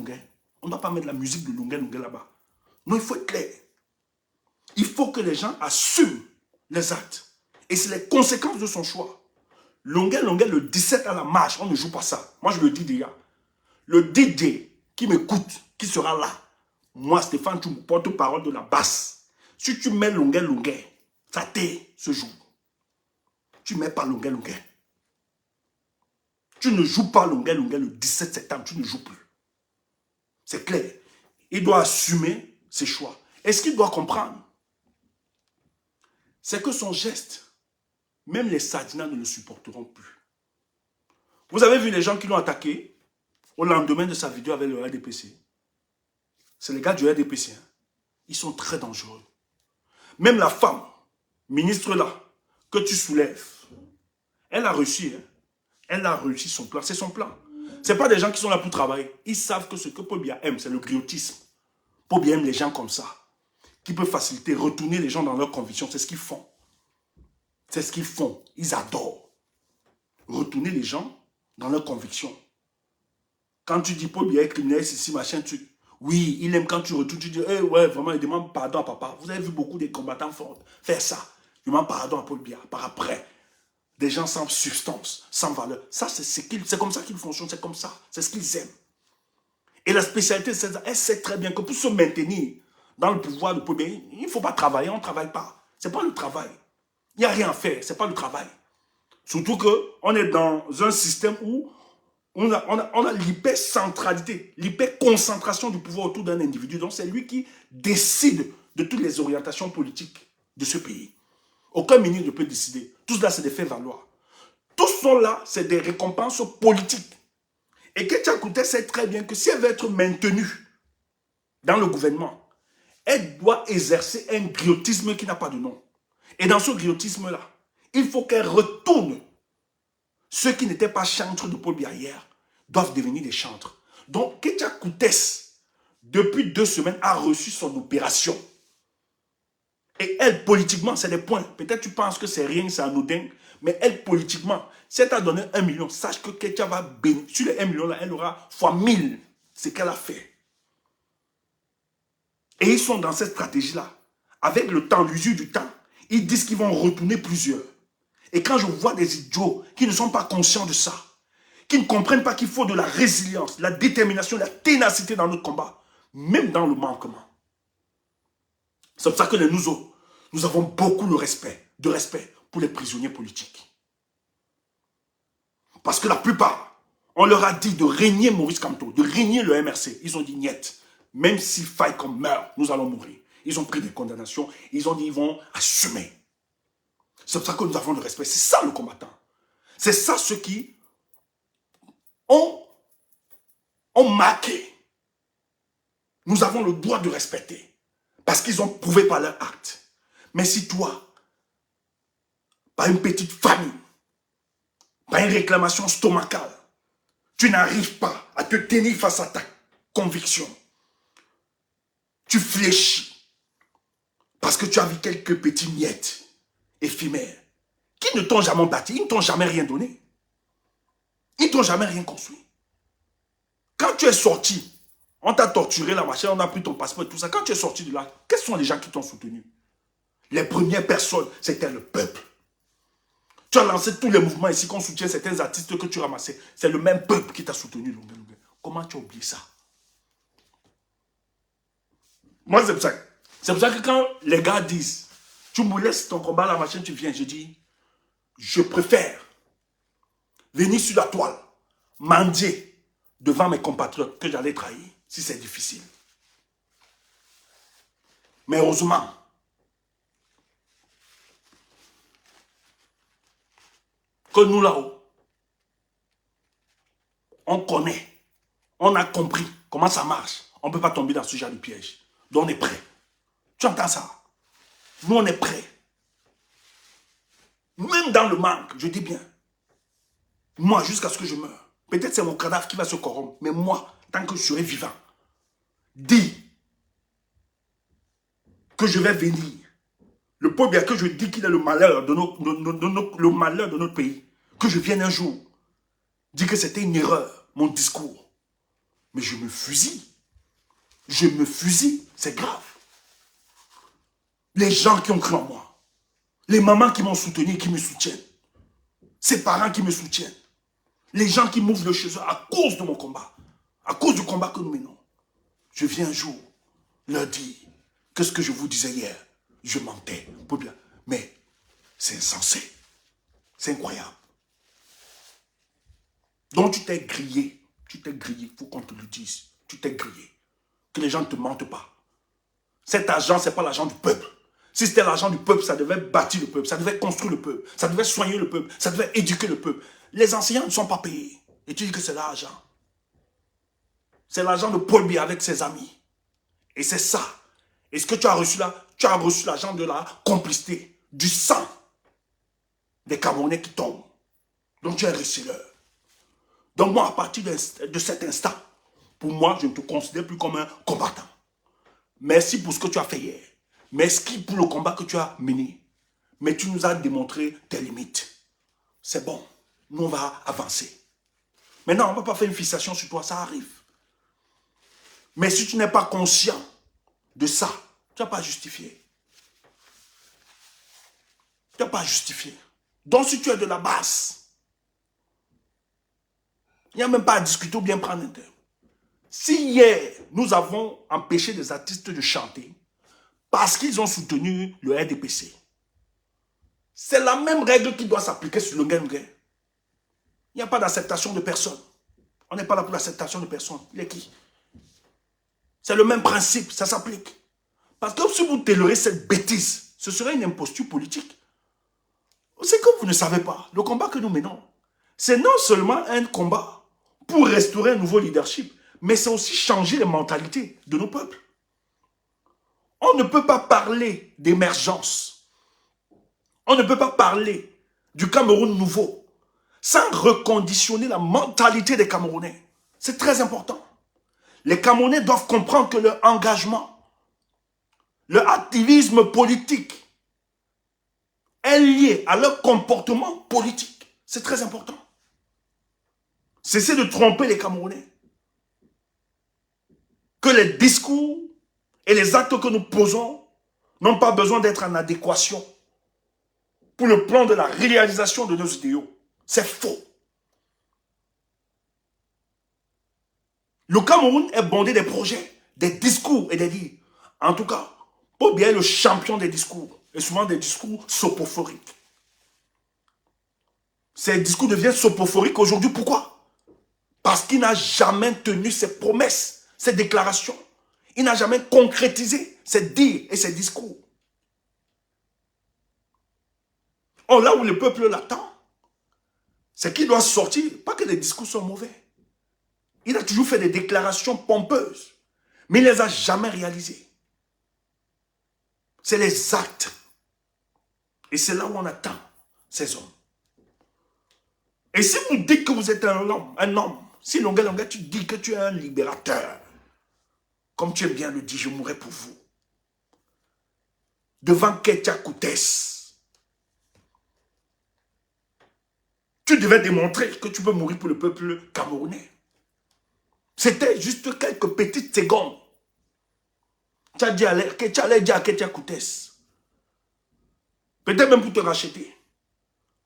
Speaker 2: On ne doit pas mettre la musique de Longa là-bas. Non, il faut être clair. Il faut que les gens assument les actes. Et c'est les conséquences de son choix. Longa, le 17 à la marche, on ne joue pas ça. Moi, je le dis déjà. Le DJ qui m'écoute, qui sera là, moi, Stéphane, tu me portes parole de la basse. Si tu mets Longa, ça t'est ce jour. Tu ne mets pas Longa. Tu ne joues pas Longa le 17 septembre, tu ne joues plus. C'est clair. Il doit assumer ses choix. Et ce qu'il doit comprendre, c'est que son geste, même les Sadinas ne le supporteront plus. Vous avez vu les gens qui l'ont attaqué au lendemain de sa vidéo avec le RDPC. C'est les gars du RDPC. Hein. Ils sont très dangereux. Même la femme, ministre là, que tu soulèves, elle a réussi. Hein. Elle a réussi son plan. C'est son plan. Ce n'est pas des gens qui sont là pour travailler. Ils savent que ce que Paul Biya aime, c'est le griotisme. Paul Biya aime les gens comme ça, qui peuvent faciliter, retourner les gens dans leurs convictions. C'est ce qu'ils font. C'est ce qu'ils font. Ils adorent. Retourner les gens dans leurs convictions. Quand tu dis Paul Biya est criminel, c'est ici, machin, tu... Oui, il aime quand tu retournes, tu dis, ouais, vraiment, il demande pardon à papa. Vous avez vu beaucoup de combattants forts faire ça. Je demande pardon à Paul Biya. Par après, des gens sans substance, sans valeur. Ça, c'est comme ça qu'ils fonctionnent, c'est comme ça. C'est ce qu'ils aiment. Et la spécialité, c'est elle sait très bien que pour se maintenir dans le pouvoir de Paul Biya, il ne faut pas travailler, on ne travaille pas. Ce n'est pas le travail. Il n'y a rien à faire, ce n'est pas le travail. Surtout qu'on est dans un système où on a l'hypercentralité, l'hyperconcentration du pouvoir autour d'un individu. Donc c'est lui qui décide de toutes les orientations politiques de ce pays. Aucun ministre ne peut décider. Tout cela, c'est des faits valoir. Tout cela, c'est des récompenses politiques. Et Ketia Kouté sait très bien que si elle veut être maintenue dans le gouvernement, elle doit exercer un griotisme qui n'a pas de nom. Et dans ce griotisme-là, il faut qu'elle retourne. Ceux qui n'étaient pas chantres de Paul Biya hier doivent devenir des chantres. Donc, Ketia Kouté, depuis 2 semaines, a reçu son opération. Et elle, politiquement, c'est des points. Peut-être tu penses que c'est rien, c'est anodin. Mais elle, politiquement, si elle t'a donné 1 million, sache que Ketia va bénéficier. Sur les 1 million, là, elle aura fois 1000 ce qu'elle a fait. Et ils sont dans cette stratégie-là. Avec le temps, l'usure du temps, ils disent qu'ils vont retourner plusieurs. Et quand je vois des idiots qui ne sont pas conscients de ça, qui ne comprennent pas qu'il faut de la résilience, la détermination, la ténacité dans notre combat, même dans le manquement. C'est pour ça que nous autres, nous avons beaucoup de respect pour les prisonniers politiques. Parce que la plupart, on leur a dit de régner Maurice Kamto, de régner le MRC. Ils ont dit niet. Même s'il faille qu'on meure, nous allons mourir. Ils ont pris des condamnations. Ils ont dit qu'ils vont assumer. C'est pour ça que nous avons le respect. C'est ça le combattant. C'est ça ceux qui ont marqué. Nous avons le droit de respecter. Parce qu'ils ont prouvé par leur acte. Mais si toi, par une petite famille, par une réclamation stomacale, tu n'arrives pas à te tenir face à ta conviction, tu fléchis parce que tu as vu quelques petits miettes éphémères qui ne t'ont jamais bâti, ils ne t'ont jamais rien donné. Ils ne t'ont jamais rien construit. Quand tu es sorti, on t'a torturé la machine, on a pris ton passeport et tout ça. Quand tu es sorti de là, quels sont les gens qui t'ont soutenu? Les premières personnes, c'était le peuple. Tu as lancé tous les mouvements ici qu'on soutient certains artistes que tu ramassais. C'est le même peuple qui t'a soutenu. Comment tu as oublié ça? Moi, c'est pour ça. C'est pour ça que quand les gars disent, tu me laisses ton combat, la machine, tu viens, je dis, je préfère venir sur la toile, mendier devant mes compatriotes que j'allais trahir, si c'est difficile. Mais heureusement, que nous là-haut, on connaît, on a compris comment ça marche. On ne peut pas tomber dans ce genre de piège. Donc on est prêt. Tu entends ça? Nous on est prêt. Même dans le manque, je dis bien. Moi, jusqu'à ce que je meure. Peut-être c'est mon cadavre qui va se corrompre. Mais moi, tant que je serai vivant, dis que je vais venir. Le peuple, bien que je dis qu'il est le malheur de le malheur de notre pays. Que je vienne un jour dire que c'était une erreur, mon discours. Mais je me fusille. Je me fusille. C'est grave. Les gens qui ont cru en moi. Les mamans qui m'ont soutenu et qui me soutiennent. Ces parents qui me soutiennent. Les gens qui m'ouvrent le chez eux à cause de mon combat. À cause du combat que nous menons. Je viens un jour leur dire que ce que je vous disais hier, je mentais. Mais c'est insensé. C'est incroyable. Donc tu t'es grillé. Tu t'es grillé. Il faut qu'on te le dise. Tu t'es grillé. Que les gens ne te mentent pas. Cet argent, ce n'est pas l'argent du peuple. Si c'était l'argent du peuple, ça devait bâtir le peuple, ça devait construire le peuple, ça devait soigner le peuple, ça devait éduquer le peuple. Les enseignants ne sont pas payés. Et tu dis que c'est l'argent. C'est l'argent de Paul Biya avec ses amis. Et c'est ça. Et ce que tu as reçu là, tu as reçu l'argent de la complicité, du sang des Camerounais qui tombent. Donc tu es un receleur. Donc moi, à partir de cet instant, pour moi, je ne te considère plus comme un combattant. Merci pour ce que tu as fait hier. Merci pour le combat que tu as mené. Mais tu nous as démontré tes limites. C'est bon. Nous, on va avancer. Maintenant, on ne va pas faire une fixation sur toi. Ça arrive. Mais si tu n'es pas conscient de ça, tu ne vas pas justifier. Il n'y a pas à justifier. Donc si tu es de la base, il n'y a même pas à discuter ou bien prendre un terme. Si hier, nous avons empêché des artistes de chanter parce qu'ils ont soutenu le RDPC, c'est la même règle qui doit s'appliquer sur le Ngengue. Il n'y a pas d'acceptation de personne. On n'est pas là pour l'acceptation de personne. Il est qui? C'est le même principe, ça s'applique. Parce que si vous tolérez cette bêtise, ce serait une imposture politique. C'est que vous ne savez pas. Le combat que nous menons, c'est non seulement un combat pour restaurer un nouveau leadership, mais c'est aussi changer les mentalités de nos peuples. On ne peut pas parler d'émergence. On ne peut pas parler du Cameroun nouveau sans reconditionner la mentalité des Camerounais. C'est très important. Les Camerounais doivent comprendre que leur engagement, leur activisme politique est lié à leur comportement politique. C'est très important. Cessez de tromper les Camerounais. Que les discours et les actes que nous posons n'ont pas besoin d'être en adéquation pour le plan de la réalisation de nos idéaux. C'est faux. Le Cameroun est bondé des projets, des discours et des dires. En tout cas, Paul Biya est le champion des discours. Et souvent des discours sopophoriques. Ces discours deviennent sopophoriques aujourd'hui. Pourquoi? Parce qu'il n'a jamais tenu ses promesses, ses déclarations. Il n'a jamais concrétisé ses dires et ses discours. Or, là où le peuple l'attend, c'est qu'il doit sortir. Pas que les discours sont mauvais. Il a toujours fait des déclarations pompeuses, mais il ne les a jamais réalisées. C'est les actes. Et c'est là où on attend ces hommes. Et si vous dites que vous êtes un homme, si Longa, tu dis que tu es un libérateur, comme tu aimes bien le dire, je mourrai pour vous. Devant Ketia Koutès, tu devais démontrer que tu peux mourir pour le peuple camerounais. C'était juste quelques petites secondes. Tu allais dire à Ketia Koutès, peut-être même pour te racheter,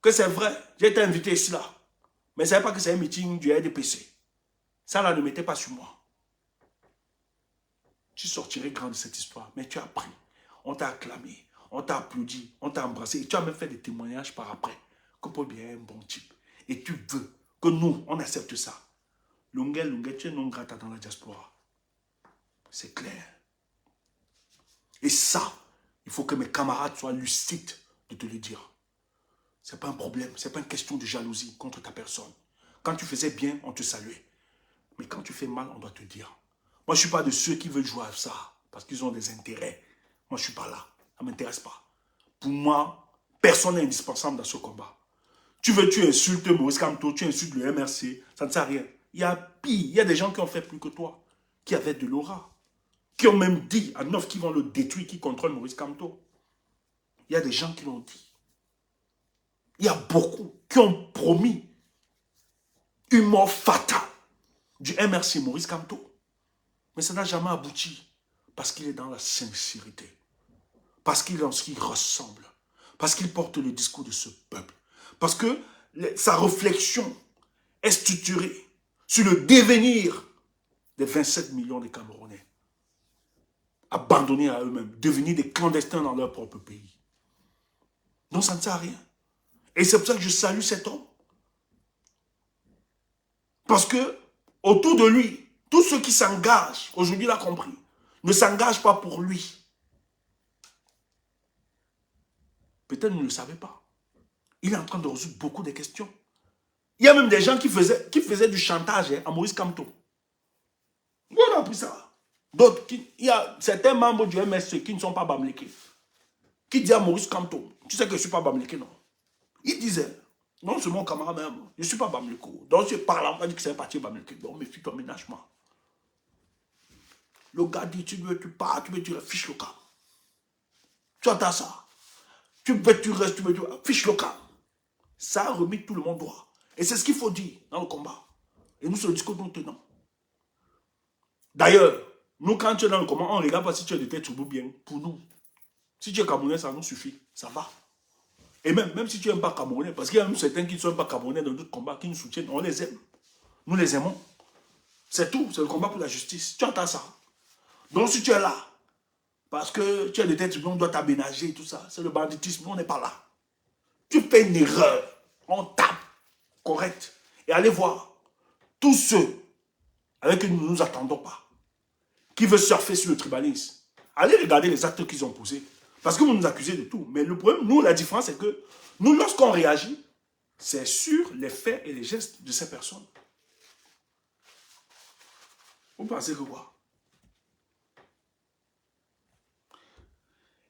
Speaker 2: que c'est vrai, j'ai été invité ici là, mais ne savais pas que c'est un meeting du RDPC. Ça là ne mettait pas sur moi. Tu sortirais grand de cette histoire, mais tu as pris. On t'a acclamé, on t'a applaudi, on t'a embrassé, et tu as même fait des témoignages par après, que Paul Biya est un bon type. Et tu veux que nous, on accepte ça. Lungue, tu es non grata dans la diaspora. C'est clair. Et ça, il faut que mes camarades soient lucides de te le dire. Ce n'est pas un problème, ce n'est pas une question de jalousie contre ta personne. Quand tu faisais bien, on te saluait. Mais quand tu fais mal, on doit te dire. Moi, je ne suis pas de ceux qui veulent jouer à ça parce qu'ils ont des intérêts. Moi, je ne suis pas là. Ça ne m'intéresse pas. Pour moi, personne n'est indispensable dans ce combat. Tu insultes Maurice Kamto, tu insultes le MRC, ça ne sert à rien. Il y a pire, il y a des gens qui ont fait plus que toi, qui avaient de l'aura, qui ont même dit à Neuf qu'ils vont le détruire, qui contrôlent Maurice Kamto. Il y a des gens qui l'ont dit. Il y a beaucoup qui ont promis une mort fatale du MRC Maurice Kamto. Mais ça n'a jamais abouti parce qu'il est dans la sincérité, parce qu'il est dans ce qu'il ressemble, parce qu'il porte le discours de ce peuple, parce que sa réflexion est structurée sur le devenir des 27 millions de Camerounais, abandonnés à eux-mêmes, devenir des clandestins dans leur propre pays. Donc ça ne sert à rien. Et c'est pour ça que je salue cet homme. Parce que autour de lui, tous ceux qui s'engagent, aujourd'hui il a compris, ne s'engagent pas pour lui. Peut-être vous ne le savez pas. Il est en train de résoudre beaucoup de questions. Il y a même des gens qui faisaient du chantage à Maurice Kamto. On a appris ça. D'autres, il y a certains membres du MSC qui ne sont pas bamlékés. Qui disent à Maurice Kamto, tu sais que je ne suis pas bamléké, non? Il disait, non, c'est mon camarade même, je ne suis pas bamléko. Donc je parle, on va dire que c'est un parti bamléké. Donc méfie-toi, ménagement. Le gars dit, tu pars, tu fiches le camp. Tu entends ça? Tu restes, fiche le camp. Ça a remis tout le monde droit. Et c'est ce qu'il faut dire dans le combat. Et nous, c'est le discours que nous tenons. D'ailleurs, nous, quand tu es dans le combat, on ne regarde pas si tu es de tête ou bien. Pour nous, si tu es Camerounais, ça nous suffit. Ça va. Et même si tu n'aimes pas Camerounais, parce qu'il y a même certains qui ne sont pas Camerounais dans d'autres combats, qui nous soutiennent, on les aime. Nous les aimons. C'est tout, c'est le combat pour la justice. Tu entends ça? Donc si tu es là, parce que tu es de tête, on doit t'aménager et tout ça, c'est le banditisme, on n'est pas là. Tu fais une erreur, on tape, correct. Et allez voir, tous ceux avec qui nous ne nous attendons pas, qui veulent surfer sur le tribalisme, allez regarder les actes qu'ils ont posés. Parce que vous nous accusez de tout. Mais le problème, nous, la différence, c'est que nous, lorsqu'on réagit, c'est sur les faits et les gestes de ces personnes. Vous pensez que quoi?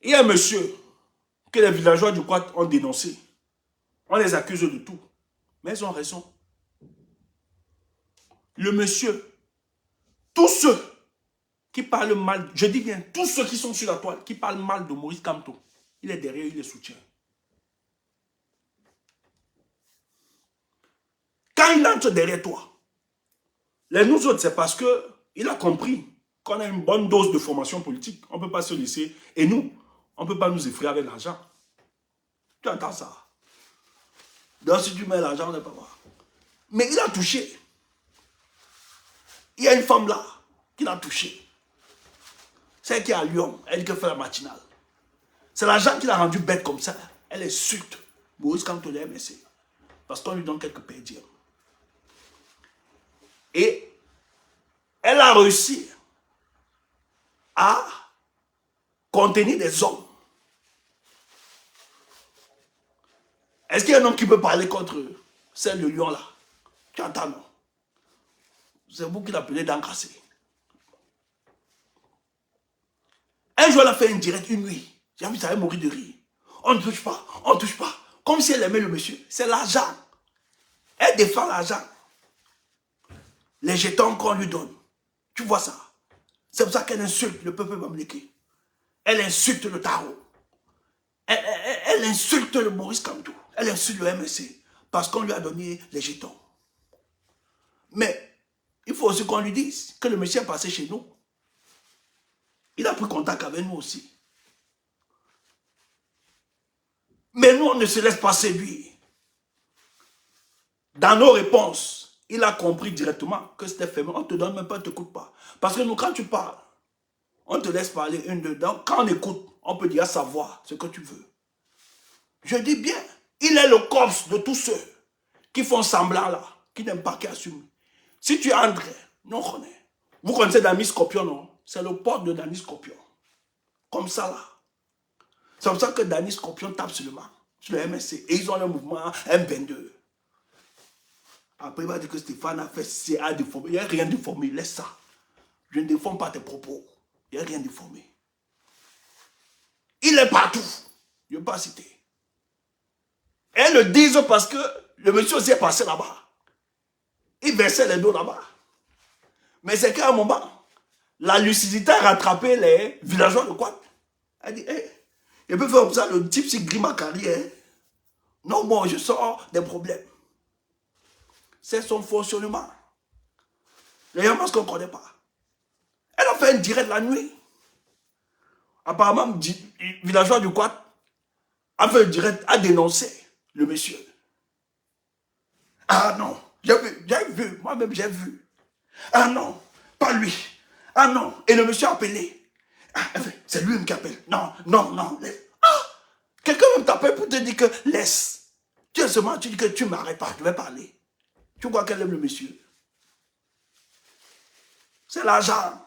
Speaker 2: Il y a un monsieur que les villageois du Quad ont dénoncé. On les accuse de tout. Mais ils ont raison. Le monsieur, tous ceux qui parlent mal, je dis bien, tous ceux qui sont sur la toile, qui parlent mal de Maurice Kamto, il est derrière, il les soutient. Quand il entre derrière toi, les nous autres, c'est parce qu'il a compris qu'on a une bonne dose de formation politique. On ne peut pas se laisser. Et nous, on ne peut pas nous effrayer avec l'argent. Tu entends ça? Donc si tu mets l'argent, on n'est pas voir. Mais il a touché. Il y a une femme là qui l'a touché. Celle qui est à Lyon, elle qui fait la matinale. C'est l'argent qui l'a rendu bête comme ça. Elle insulte Maurice Kamto de MSC. Parce qu'on lui donne quelques pédiums. Et elle a réussi à contenir des hommes. Est-ce qu'il y a un homme qui peut parler contre celle de Lyon là? Tu entends, non? C'est vous qui l'appelez d'encassé. Un jour, elle a fait une directe une nuit. J'ai vu ça, elle mourir de rire. On ne touche pas, on ne touche pas. Comme si elle aimait le monsieur. C'est l'argent. Elle défend l'argent. Les jetons qu'on lui donne. Tu vois ça? C'est pour ça qu'elle insulte le peuple bamléké. Elle insulte le tarot. Elle insulte le Maurice Kamto. Elle insulte le MSC. Parce qu'on lui a donné les jetons. Mais il faut aussi qu'on lui dise que le monsieur est passé chez nous. Il a pris contact avec nous aussi. Mais nous, on ne se laisse pas séduire. Dans nos réponses, il a compris directement que c'était fermé. On ne te donne même pas, on ne t'écoute pas. Parce que nous, quand tu parles, on te laisse parler une, deux. Donc, quand on écoute, on peut dire savoir ce que tu veux. Je dis bien, il est le corps de tous ceux qui font semblant là, qui n'aiment pas, qui assument. Si tu es André, nous on connaît. Vous connaissez Dani Scorpion, non? C'est le pote de Dani Scorpion. Comme ça là. C'est comme ça que Dani Scorpion tape seulement sur le MSC. Et ils ont le mouvement M22. Après, il va dire que Stéphane a fait CA déformé. Il n'y a rien déformé, laisse ça. Je ne déforme pas tes propos. Il n'y a rien déformé. Il est partout. Je ne vais pas citer. Et elles le disent parce que le monsieur aussi est passé là-bas. Il versait les dos là-bas. Mais c'est qu'à un moment, la lucidité a rattrapé les villageois de quoi? Elle dit, hey, je peux faire comme ça, le type s'il grime ma carrière. Non, moi, je sors des problèmes. C'est son fonctionnement. Les gens pensent qu'on ne connaît pas. Elle a fait un direct la nuit. Apparemment, le villageois du Quad a fait un direct, a dénoncé le monsieur. Ah non, j'ai vu, moi-même j'ai vu. Ah non, pas lui. Ah non, et le monsieur a appelé. Ah, c'est lui qui appelle. Non, non, non. Ah, quelqu'un même t'appelle pour te dire que laisse. Tu es seulement, tu dis que tu ne m'arrêtes pas, je vais parler. Tu crois qu'elle aime le monsieur? C'est l'argent.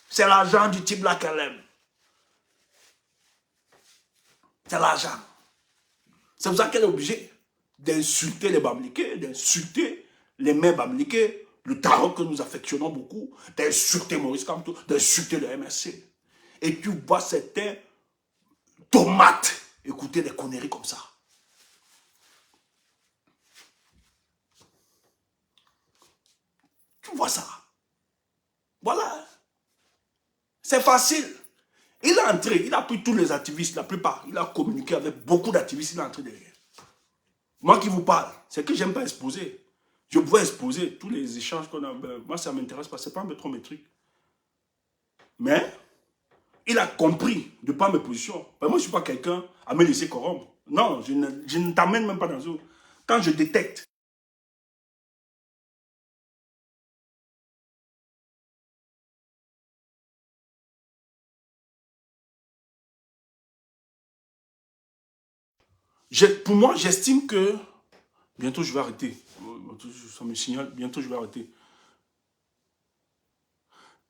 Speaker 2: C'est l'argent du type là qu'elle aime. C'est l'argent. C'est pour ça qu'elle est obligée d'insulter les Bamlékés, d'insulter les mères Bamlékés, le tarot que nous affectionnons beaucoup, d'insulter Maurice Kamto, d'insulter le MSC. Et tu vois certains tomates écouter des conneries comme ça. Tu vois ça. Voilà. C'est facile. Il est entré, il a pris tous les activistes, la plupart. Il a communiqué avec beaucoup d'activistes, il est entré derrière. Moi qui vous parle, c'est que j'aime pas exposer. Je pouvais exposer tous les échanges qu'on a. Moi, ça ne m'intéresse pas, c'est pas un peu trop mes trucs. Mais, il a compris de par mes positions. Moi, je ne suis pas quelqu'un à me laisser corrompre. Non, je ne t'amène même pas dans eux. Quand je détecte, pour moi, j'estime que... Bientôt, je vais arrêter. Ça me signale, bientôt, je vais arrêter.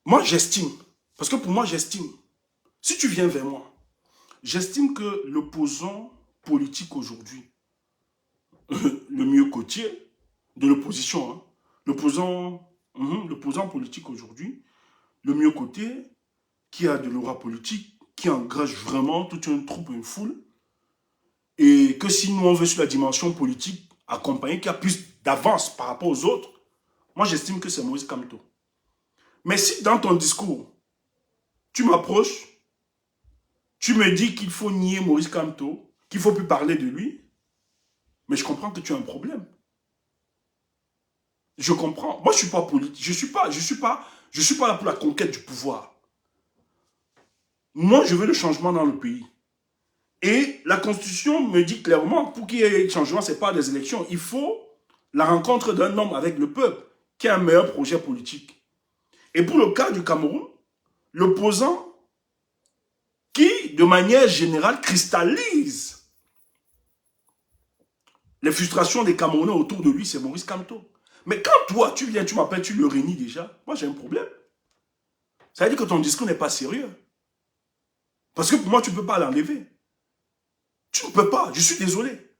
Speaker 2: Moi, j'estime, parce que pour moi, j'estime, si tu viens vers moi, j'estime que l'opposant politique aujourd'hui, le mieux côtier de l'opposition, hein, l'opposant politique aujourd'hui, le mieux côté, qui a de l'aura politique, qui engage vraiment toute une troupe, une foule, et que si nous on veut sur la dimension politique accompagner, qui a plus d'avance par rapport aux autres, moi j'estime que c'est Moïse Kamto. Mais si dans ton discours, tu m'approches, tu me dis qu'il faut nier Moïse Kamto, qu'il ne faut plus parler de lui, mais je comprends que tu as un problème. Je comprends. Moi, je ne suis pas politique. Je ne suis pas là pour la conquête du pouvoir. Moi, je veux le changement dans le pays. Et la Constitution me dit clairement, pour qu'il y ait changement, ce n'est pas des élections. Il faut la rencontre d'un homme avec le peuple qui a un meilleur projet politique. Et pour le cas du Cameroun, l'opposant qui, de manière générale, cristallise les frustrations des Camerounais autour de lui, c'est Maurice Kamto. Mais quand toi, tu viens, tu m'appelles, tu le réunis déjà, moi j'ai un problème. Ça veut dire que ton discours n'est pas sérieux. Parce que pour moi, tu ne peux pas l'enlever. Tu ne peux pas, je suis désolé.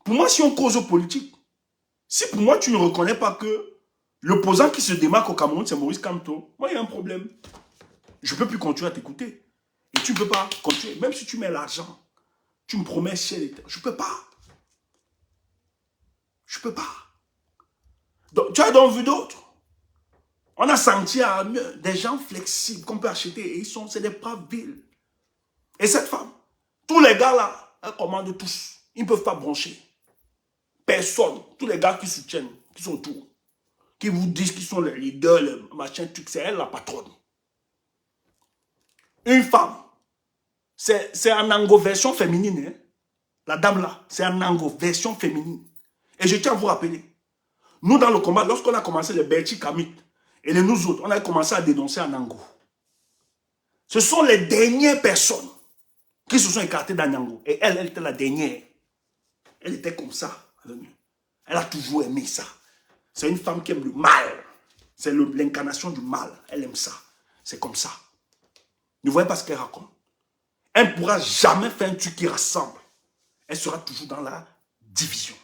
Speaker 2: Pour moi, si on cause politique, si pour moi, tu ne reconnais pas que l'opposant qui se démarque au Cameroun, c'est Maurice Kamto, moi, il y a un problème. Je ne peux plus continuer à t'écouter. Et tu ne peux pas continuer. Même si tu mets l'argent, tu me promets ciel et terre. Je ne peux pas. Je ne peux pas. Donc, tu as donc vu d'autres. On a senti des gens flexibles qu'on peut acheter. Et c'est des braves villes. Et cette femme, tous les gars là, elle commande tous. Ils ne peuvent pas brancher. Personne. Tous les gars qui soutiennent, qui sont autour, qui vous disent qu'ils sont les leaders, le machin, truc, c'est elle la patronne. Une femme, c'est un ango version féminine. Hein? La dame là, c'est un ango version féminine. Et je tiens à vous rappeler, nous dans le combat, lorsqu'on a commencé les Belchi Kamit et les nous autres, on a commencé à dénoncer Anango. Ce sont les dernières personnes qui se sont écartées d'Anango. Et elle était la dernière. Elle était comme ça. Elle a toujours aimé ça. C'est une femme qui aime le mal. C'est l'incarnation du mal. Elle aime ça. C'est comme ça. Ne voyez pas ce qu'elle raconte. Elle ne pourra jamais faire un truc qui rassemble. Elle sera toujours dans la division.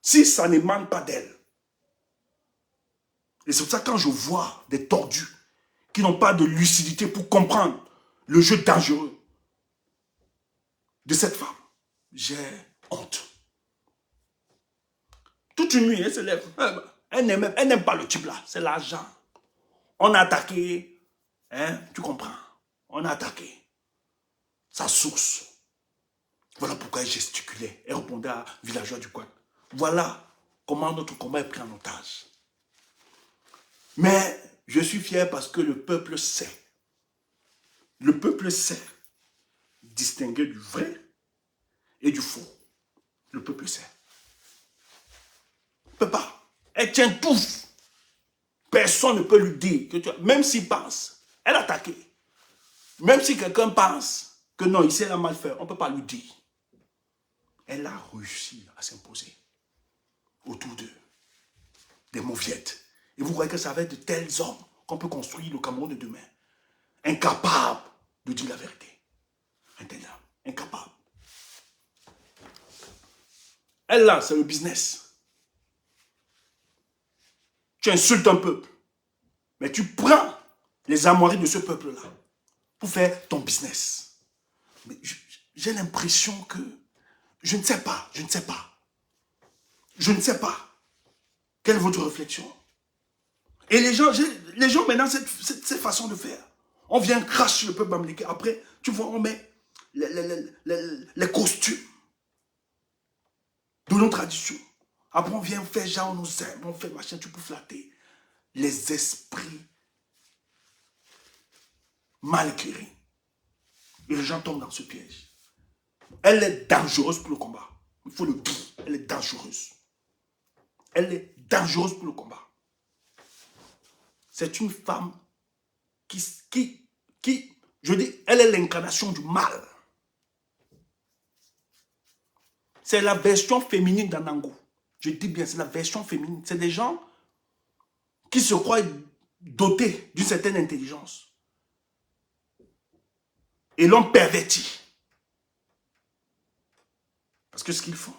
Speaker 2: Si ça n'émane pas d'elle. Et c'est pour ça que quand je vois des tordus qui n'ont pas de lucidité pour comprendre le jeu dangereux de cette femme, j'ai honte. Toute une nuit, elle se lève. Elle n'aime pas le type là. C'est l'argent. On a attaqué. Hein, tu comprends? On a attaqué. Sa source. Voilà pourquoi elle gesticulait. Elle répondait à villageois du coin. Voilà comment notre combat est pris en otage. Mais je suis fier parce que le peuple sait. Le peuple sait distinguer du vrai et du faux. Le peuple sait. Il ne peut pas. Elle tient tout. Personne ne peut lui dire que même s'il pense, elle a attaqué. Même si quelqu'un pense que non, il sait la mal faire, on ne peut pas lui dire. Elle a réussi à s'imposer autour d'eux, des mauviettes. Et vous croyez que ça va être de tels hommes qu'on peut construire le Cameroun de demain, incapables de dire la vérité. Incapable. Elle là, c'est le business. Tu insultes un peuple, mais tu prends les armoiries de ce peuple-là pour faire ton business. Mais j'ai l'impression que je ne sais pas. Quelle est votre réflexion? Et les gens maintenant, cette façon de faire. On vient cracher le peuple américain. Après, tu vois, on met les costumes de nos traditions. Après, on vient faire genre, on nous aime, on fait machin, tu peux flatter. Les esprits mal éclairés. Et les gens tombent dans ce piège. Elle est dangereuse pour le combat. Il faut le dire. Elle est dangereuse. Elle est dangereuse pour le combat. C'est une femme qui, je dis, elle est l'incarnation du mal. C'est la version féminine d'Anango. Je dis bien, c'est la version féminine. C'est des gens qui se croient dotés d'une certaine intelligence. Et l'ont perverti. Parce que ce qu'ils font,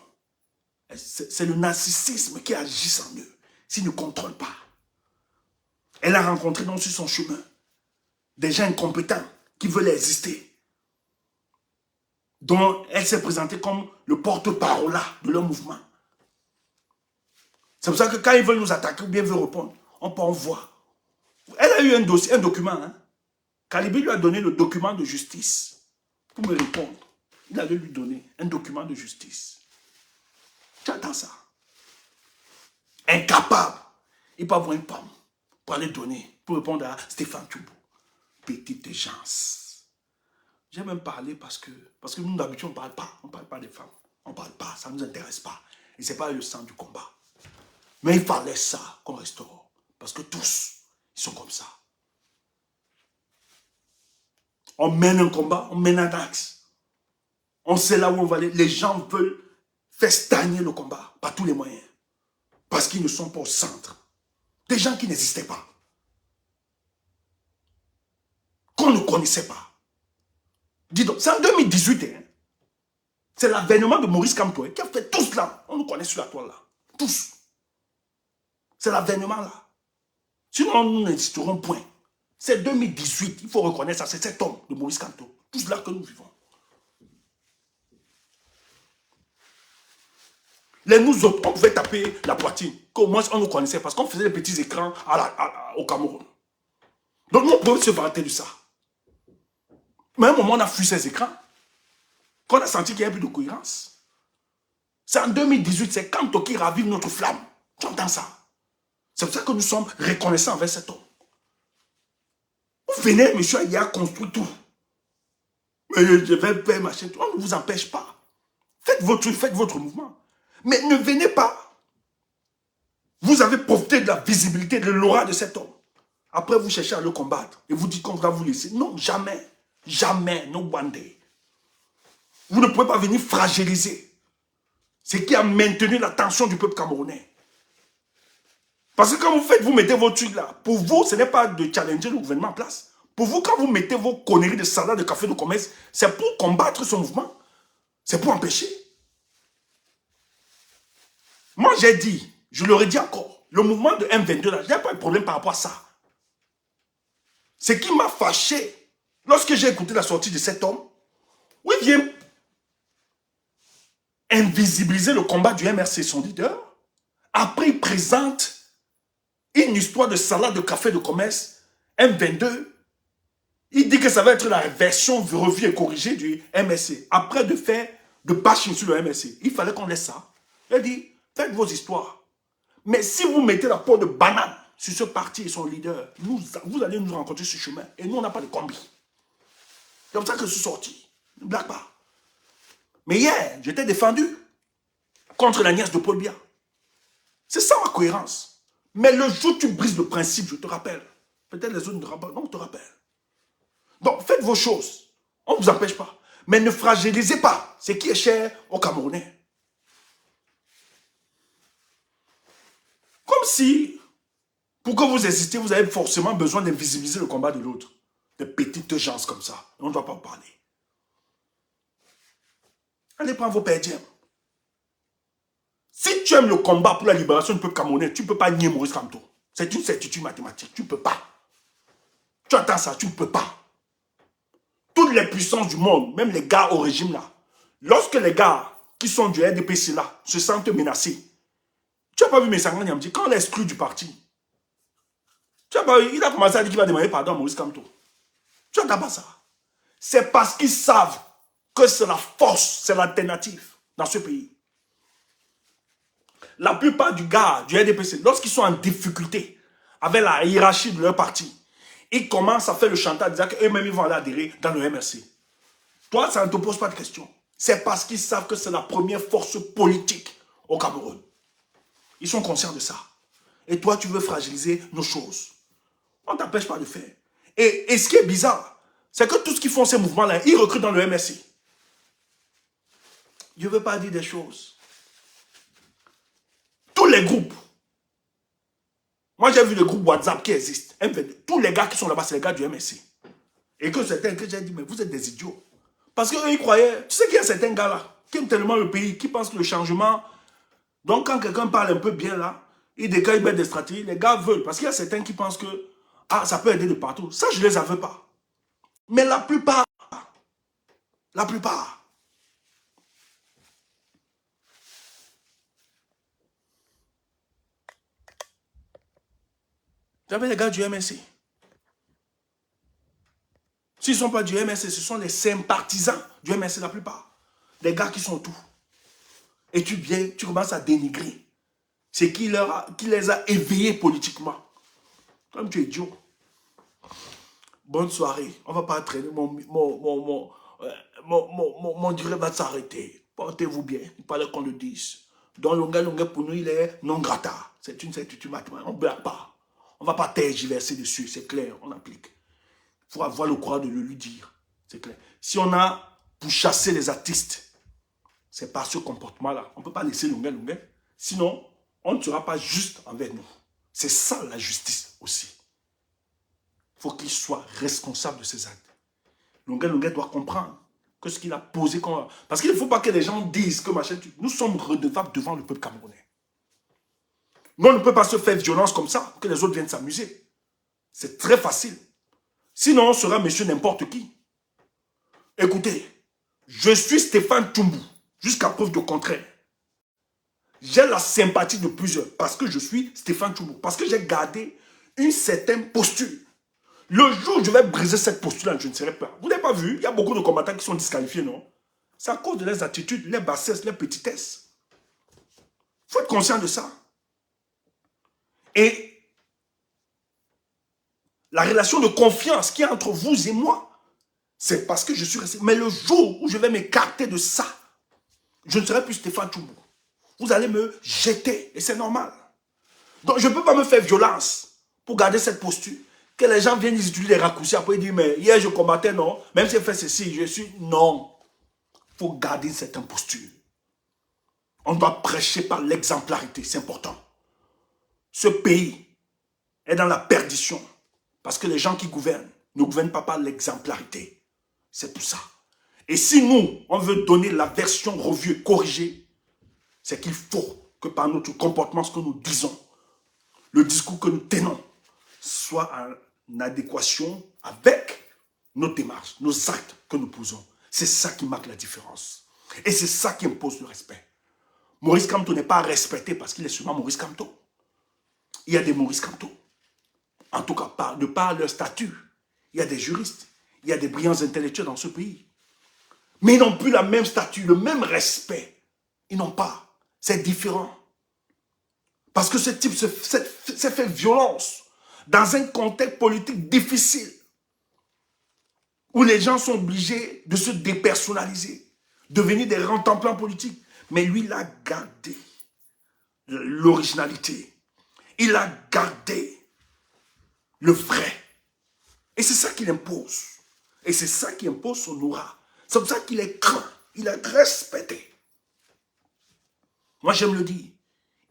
Speaker 2: c'est le narcissisme qui agit en eux. S'ils ne contrôlent pas. Elle a rencontré donc sur son chemin des gens incompétents qui veulent exister. Dont elle s'est présentée comme le porte-parole de leur mouvement. C'est pour ça que quand ils veulent nous attaquer ou bien veulent répondre, on peut en voir. Elle a eu un dossier, un document. Hein. Kalibi lui a donné le document de justice pour me répondre. Il avait lui donné un document de justice. Tu attends ça. Incapable. Il peut avoir une pomme pour aller donner, pour répondre à Stéphane Tchoubou. Petite chance. J'ai même parlé parce que nous d'habitude on ne parle pas. On ne parle pas des femmes. On ne parle pas, ça ne nous intéresse pas. Et ce n'est pas le sang du combat. Mais il fallait ça qu'on restaure. Parce que tous, ils sont comme ça. On mène un combat, on mène un axe. On sait là où on va aller. Les gens veulent faire stagner le combat par tous les moyens. Parce qu'ils ne sont pas au centre. Des gens qui n'existaient pas. Qu'on ne connaissait pas. Dis donc, c'est en 2018. Hein. C'est l'avènement de Maurice Kamto qui a fait tout cela. On nous connaît sur la toile là. Tous. C'est l'avènement là. Sinon, nous n'existerons point. C'est 2018. Il faut reconnaître ça. C'est cet homme de Maurice Kamto. Tout cela que nous vivons. Les nous autres, on pouvait taper la poitrine. Qu'au moins, on nous connaissait parce qu'on faisait des petits écrans au Cameroun. Donc, nous, on pouvait se vanter de ça. Mais à un moment, on a fui ces écrans. Quand on a senti qu'il n'y avait plus de cohérence. C'est en 2018, c'est Kamto qui ravive notre flamme. Tu entends ça? C'est pour ça que nous sommes reconnaissants envers cet homme. Vous venez, monsieur, il a construit tout. Mais je vais faire machin. On ne vous empêche pas. Faites votre mouvement. Mais ne venez pas. Vous avez profité de la visibilité, de l'aura de cet homme. Après, vous cherchez à le combattre. Et vous dites qu'on va vous laisser. Non, jamais. Jamais. No one day. Vous ne pouvez pas venir fragiliser ce qui a maintenu l'attention du peuple camerounais. Parce que quand vous mettez vos trucs là, pour vous, ce n'est pas de challenger le gouvernement en place. Pour vous, quand vous mettez vos conneries de salade, de café, de commerce, c'est pour combattre ce mouvement. C'est pour empêcher. Moi, j'ai dit, je l'aurais dit encore, le mouvement de M22 là, je n'ai pas de problème par rapport à ça. Ce qui m'a fâché, lorsque j'ai écouté la sortie de cet homme, où il vient invisibiliser le combat du MRC, son leader, après il présente une histoire de salade, de café, de commerce, M22, il dit que ça va être la version revue et corrigée du MRC. Après de bashing sur le MRC, il fallait qu'on laisse ça. Il dit, faites vos histoires. Mais si vous mettez la peau de banane sur ce parti et son leader, vous allez nous rencontrer sur le chemin. Et nous, on n'a pas de combi. C'est comme ça que je suis sorti. Ne blague pas. Mais hier, j'étais défendu contre la nièce de Paul Biya. C'est ça ma cohérence. Mais le jour où tu brises le principe, je te rappelle. Peut-être les autres ne te rappellent. Non, on te rappelle. Donc, faites vos choses. On ne vous empêche pas. Mais ne fragilisez pas ce qui est cher aux Camerounais. Comme si, pour que vous existiez, vous avez forcément besoin d'invisibiliser le combat de l'autre. Des petites gens comme ça. On ne doit pas en parler. Allez prendre vos perdièmes. Si tu aimes le combat pour la libération du peuple camerounais, tu ne peux pas nier Maurice Kamto. C'est une certitude mathématique. Tu ne peux pas. Tu attends ça, tu ne peux pas. Toutes les puissances du monde, même les gars au régime là, lorsque les gars qui sont du RDPC là se sentent menacés, tu n'as pas vu Messanga Nyamdi quand on l'a exclu du parti. Tu n'as pas vu, il a commencé à dire qu'il va demander pardon à Maurice Kamto. Tu n'entends pas ça. C'est parce qu'ils savent que c'est la force, c'est l'alternative dans ce pays. La plupart du gars du RDPC, lorsqu'ils sont en difficulté avec la hiérarchie de leur parti, ils commencent à faire le chantage, disant qu'eux-mêmes ils vont aller adhérer dans le MRC. Toi, ça ne te pose pas de question. C'est parce qu'ils savent que c'est la première force politique au Cameroun. Ils sont conscients de ça. Et toi, tu veux fragiliser nos choses. On ne t'empêche pas de faire. Et ce qui est bizarre, c'est que tout ce qu'ils font, ces mouvements-là, ils recrutent dans le MSC. Je ne veux pas dire des choses. Tous les groupes. Moi, j'ai vu le groupe WhatsApp qui existe. Tous les gars qui sont là-bas, c'est les gars du MSC. Et que certains, que j'ai dit, mais vous êtes des idiots. Parce qu'eux, ils croyaient, tu sais qu'il y a certains gars-là, qui aiment tellement le pays, qui pensent que le changement... Donc, quand quelqu'un parle un peu bien là, ils mettent des stratégies, les gars veulent. Parce qu'il y a certains qui pensent que, ah, ça peut aider de partout. Ça, je ne les avais pas. Mais la plupart, j'avais les gars du MSC. S'ils ne sont pas du MSC, ce sont les sympathisants du MSC, la plupart. Les gars qui sont tout. Et tu viens, tu commences à dénigrer. C'est qui les a éveillés politiquement. Comme tu es idiot. Bonne soirée. On ne va pas traîner. Mon durée va s'arrêter. Portez-vous bien. Il fallait qu'on le dise. Donc, Longa pour nous, il est non grata. C'est une certitude mathématique. On ne blague pas. On ne va pas tergiverser dessus. C'est clair. On applique. Il faut avoir le courage de le lui dire. C'est clair. Si on a pour chasser les artistes, c'est par ce comportement-là. On ne peut pas laisser Longa. Sinon, on ne sera pas juste envers nous. C'est ça la justice aussi. Il faut qu'il soit responsable de ses actes. Longa doit comprendre que ce qu'il a posé... Parce qu'il ne faut pas que les gens disent que machin... Nous sommes redevables devant le peuple camerounais. Nous, on ne peut pas se faire violence comme ça, que les autres viennent s'amuser. C'est très facile. Sinon, on sera monsieur n'importe qui. Écoutez, je suis Stéphane Tchoumbu, jusqu'à preuve du contraire. J'ai la sympathie de plusieurs, parce que je suis Stéphane Tchoumbu, parce que j'ai gardé une certaine posture. Le jour où je vais briser cette posture-là, je ne serai pas. Vous n'avez pas vu, il y a beaucoup de combattants qui sont disqualifiés, non? C'est à cause de leurs attitudes, les bassesses, les petitesses. Il faut être conscient de ça. Et la relation de confiance qu'il y a entre vous et moi, c'est parce que je suis resté. Mais le jour où je vais m'écarter de ça, je ne serai plus Stéphane Tchoumbu. Vous allez me jeter, et c'est normal. Donc je ne peux pas me faire violence pour garder cette posture. Que les gens viennent utiliser des raccourcis, après ils disent, mais hier je combattais, non. Même si j'ai fait ceci, je suis... Non. Il faut garder cette imposture. On doit prêcher par l'exemplarité, c'est important. Ce pays est dans la perdition. Parce que les gens qui gouvernent ne gouvernent pas par l'exemplarité. C'est tout ça. Et si nous, on veut donner la version revue, corrigée, c'est qu'il faut que par notre comportement, ce que nous disons, le discours que nous tenons, soit en adéquation avec nos démarches, nos actes que nous posons. C'est ça qui marque la différence. Et c'est ça qui impose le respect. Maurice Kamto n'est pas respecté parce qu'il est seulement Maurice Kamto. Il y a des Maurice Kamto. En tout cas, de par leur statut, il y a des juristes, il y a des brillants intellectuels dans ce pays. Mais ils n'ont plus la même statut, le même respect. Ils n'ont pas. C'est différent. Parce que ce type s'est fait violence dans un contexte politique difficile où les gens sont obligés de se dépersonnaliser, devenir des rentemplants politiques. Mais lui, il a gardé l'originalité. Il a gardé le vrai. Et c'est ça qu'il impose. Et c'est ça qui impose son aura. C'est pour ça qu'il est craint. Il est respecté. Moi, j'aime le dire.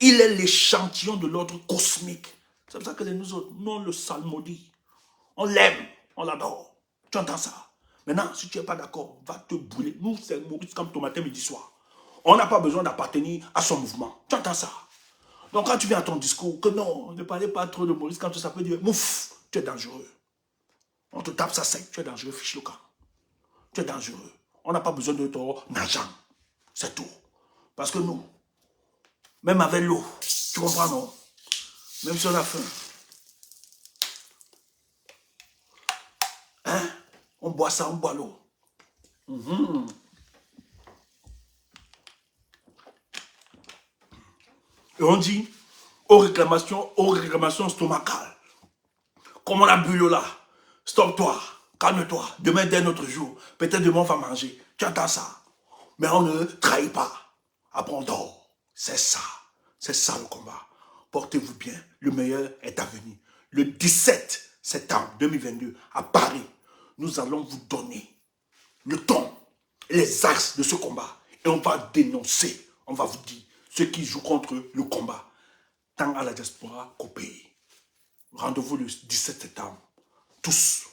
Speaker 2: Il est l'échantillon de l'ordre cosmique. C'est pour ça que nous autres, nous, on le salmodie. On l'aime, on l'adore. Tu entends ça? Maintenant, si tu n'es pas d'accord, va te brûler. Nous, c'est Maurice Kamto matin, midi, soir. On n'a pas besoin d'appartenir à son mouvement. Tu entends ça? Donc, quand tu viens à ton discours, que non, ne parlez pas trop de Maurice Kamto, ça peut dire, mouf, tu es dangereux. On te tape ça sec, tu es dangereux, fiche le camp. Tu es dangereux. On n'a pas besoin de ton agent. C'est tout. Parce que nous, même avec l'eau, tu comprends, non? Même si on a faim. Hein? On boit ça, on boit l'eau. Et on dit, aux réclamations stomacales. Comme on a bu l'eau là, stop-toi, calme-toi. Demain est un autre jour. Peut-être demain on va manger. Tu entends ça? Mais on ne trahit pas. Après on dort. C'est ça. C'est ça le combat. Portez-vous bien. Le meilleur est à venir. Le 17 septembre 2022, à Paris, nous allons vous donner le ton, les axes de ce combat. Et on va dénoncer, on va vous dire ceux qui jouent contre le combat, tant à la diaspora qu'au pays. Rendez-vous le 17 septembre. Tous.